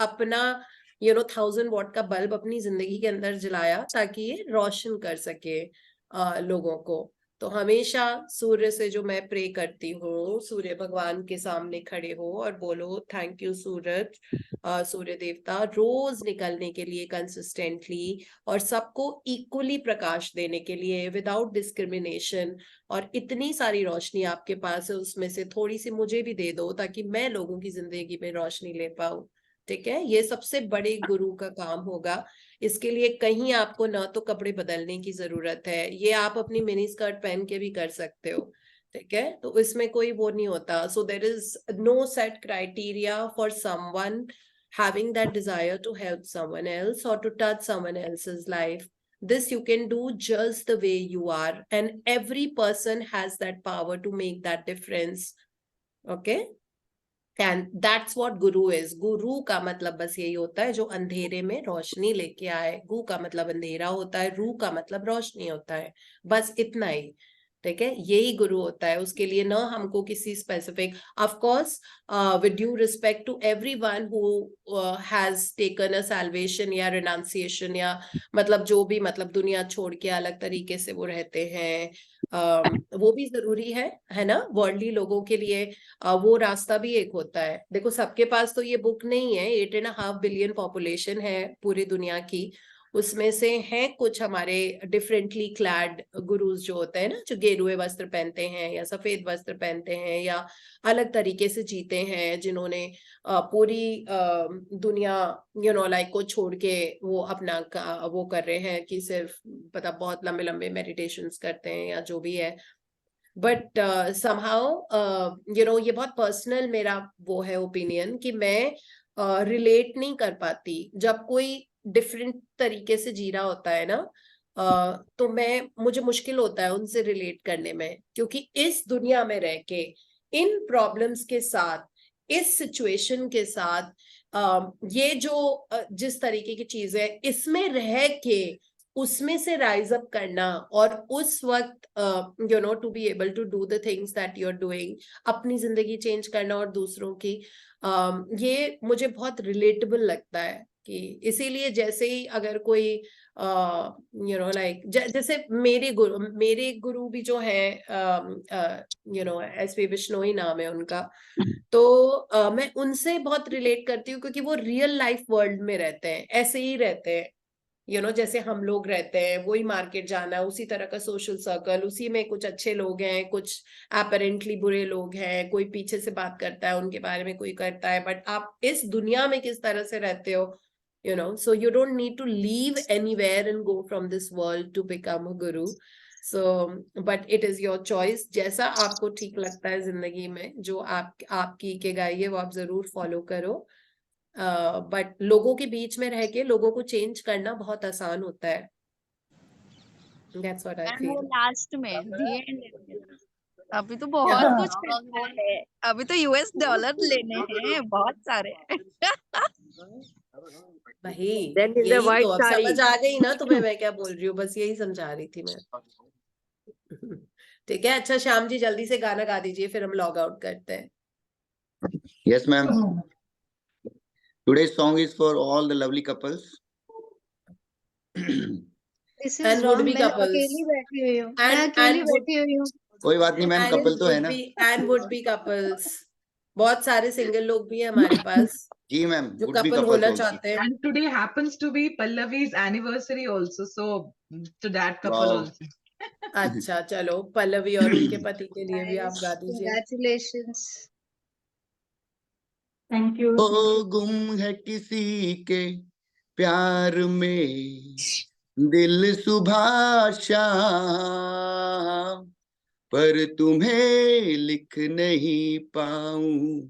अपना 1000 वॉट का बल्ब अपनी जिंदगी के अंदर जलाया ताकि ये रोशन कर सके लोगों को. तो हमेशा सूर्य से जो मैं प्रे करती हूँ, सूर्य भगवान के सामने खड़े हो और बोलो थैंक यू सूरज, सूर्य देवता, रोज निकलने के लिए कंसिस्टेंटली, और सबको इक्वली प्रकाश देने के लिए विदाउट डिस्क्रिमिनेशन. और इतनी सारी रोशनी आपके पास है, उसमें से थोड़ी सी मुझे भी दे दो ताकि मैं लोगों की जिंदगी में रोशनी ले पाऊं. ठीक है, ये सबसे बड़े गुरु का काम होगा. इसके लिए कहीं आपको ना तो कपड़े बदलने की जरूरत है, ये आप अपनी मिनी स्कर्ट पहन के भी कर सकते हो. ठीक है, तो इसमें कोई वो नहीं होता. So there is no set criteria for someone having that desire to help someone else or to touch someone else's life. This you can do just the way you are, and every person has that power to make that difference. Okay, and that's what guru is. गुरु का मतलब बस यही होता है जो अंधेरे में रोशनी लेके आए. गु का मतलब अंधेरा होता है, रू का मतलब रोशनी होता है, बस इतना ही. ठीक है, यही गुरु होता है. उसके लिए ना हमको किसी specific, of course with due respect to everyone who has taken a salvation या रिनाउंसिएशन, या मतलब जो भी, मतलब दुनिया छोड़ के अलग तरीके से वो रहते हैं, वो भी जरूरी है ना. वर्ल्डली लोगों के लिए वो रास्ता भी एक होता है. देखो सबके पास तो ये बुक नहीं है. 8.5 बिलियन पॉपुलेशन है पूरी दुनिया की, उसमें से हैं कुछ हमारे डिफरेंटली क्लैड गुरुज जो होते हैं ना, जो गेरुए वस्त्र पहनते हैं या सफेद वस्त्र पहनते हैं या अलग तरीके से जीते हैं, जिन्होंने पूरी दुनिया लाइक को छोड़ के वो अपना वो कर रहे हैं कि सिर्फ पता बहुत लंबे लंबे मेडिटेशंस करते हैं या जो भी है. बट समहाउ ये बहुत पर्सनल मेरा वो है ओपिनियन कि मैं रिलेट नहीं कर पाती जब कोई डिफरेंट तरीके से जी रहा होता है ना, तो मुझे मुश्किल होता है उनसे रिलेट करने में, क्योंकि इस दुनिया में रह के इन प्रॉब्लम्स के साथ, इस सिचुएशन के साथ, ये जो जिस तरीके की चीज है, इसमें रह के उसमें से राइज अप करना और उस वक्त to be able to do the things that you are doing, अपनी जिंदगी चेंज करना और दूसरों की, ये मुझे बहुत रिलेटेबल लगता है. कि इसीलिए जैसे ही अगर कोई लाइक जैसे मेरे गुरु भी जो है एसपी बिश्नोई नाम है उनका, तो मैं उनसे बहुत रिलेट करती हूँ क्योंकि वो रियल लाइफ वर्ल्ड में रहते हैं, ऐसे ही रहते हैं. जैसे हम लोग रहते हैं, वही मार्केट जाना है, उसी तरह का सोशल सर्कल, उसी में कुछ अच्छे लोग हैं, कुछ अपेरेंटली बुरे लोग हैं, कोई पीछे से बात करता है उनके बारे में, कोई करता है, बट आप इस दुनिया में किस तरह से रहते हो, so you don't need to leave anywhere and go from this world to become a guru. So but it is your choice, जैसा आपको ठीक लगता है जिंदगी में, जो आपकी इकिगाई है वो आप जरूर फॉलो करो। बट लोगों के बीच में रह के लोगों को चेंज करना बहुत आसान होता है। That's what I And वो feel. लास्ट में the end, अभी तो बहुत कुछ करना है, अभी तो US डॉलर लेने हैं बहुत सारे। भाई Then in the यही white तो, अब sari. समझ आ गई ना तुम्हें मैं क्या बोल रही हूँ, बस यही समझा रही थी मैं। ठीक है, अच्छा श्याम जी जल्दी से गाना गा दीजिए, फिर हम लॉग आउट करते हैं। Yes, ma'am. Today's song is for all the lovely couples. This is And wrong. would-be मैं couples. अकेली बैठी हुई हूँ, मैं And अकेली would बैठी हुई हूँ। कोई बात नहीं मैम, and कपल तो है ना। would be couples. बहुत सारे सिंगल लोग भी हैं हमारे पास जी मैम, जो would be कपल couples होना also. चाहते हैं। And today happens to be Pallavi's anniversary also. So to that couple Wow. also. अच्छा चलो, पल्लवी और उनके पति के लिए भी आप गा दीजिए। Congratulations. Thank you. ओ गुम है किसी के प्यार में दिल सुबह शाम, पर तुम्हें लिख नहीं पाऊं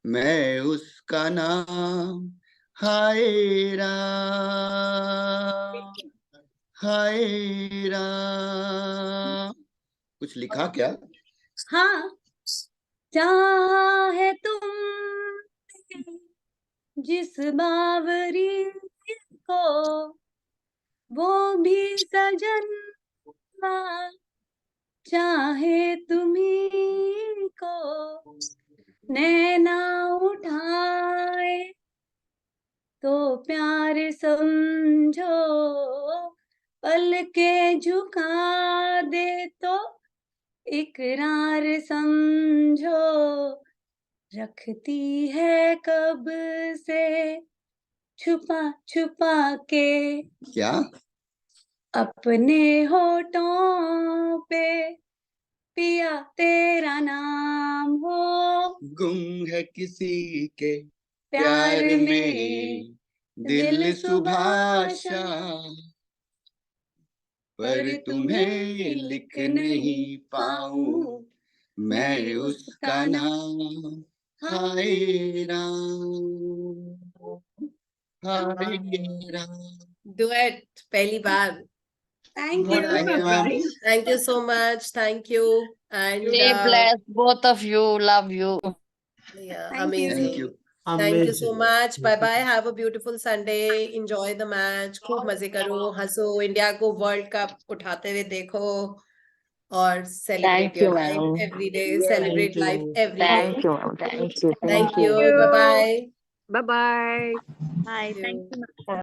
मैं उसका नाम। हाय राम, हाय राम। कुछ लिखा क्या? हाँ, चाहे तुम जिस बावरी को, वो भी सजन चाहे तुम्ही को, नैना उठाए तो प्यार समझो, पलके झुका दे तो इकरार समझो, रखती है कब से छुपा छुपा के क्या? अपने होठों पे पिया तेरा नाम हो। गुम है किसी के प्यार प्यार में में दिल दिल सुबह सुबह शाम, शाम, पर तुम्हें लिख नहीं पाऊं मैं उसका नाम। हाय राम, हाय राम। डुएट पहली बार। Thank What you. a surprise. Thank you so much. Thank you. And Stay blessed, both of you. Love you. yeah, Thank amazing. you. Thank you so much. Bye bye. Have a beautiful Sunday. Enjoy the match. खूब मजे करो, हंसो, India को world cup उठाते हुए देखो और celebrate Thank your you, life ma'am. every day. Yes. Celebrate life every day. Thank you, ma'am. Thank you. Thank Thank you. you. Bye bye. Bye bye. Bye. Thank you, ma'am.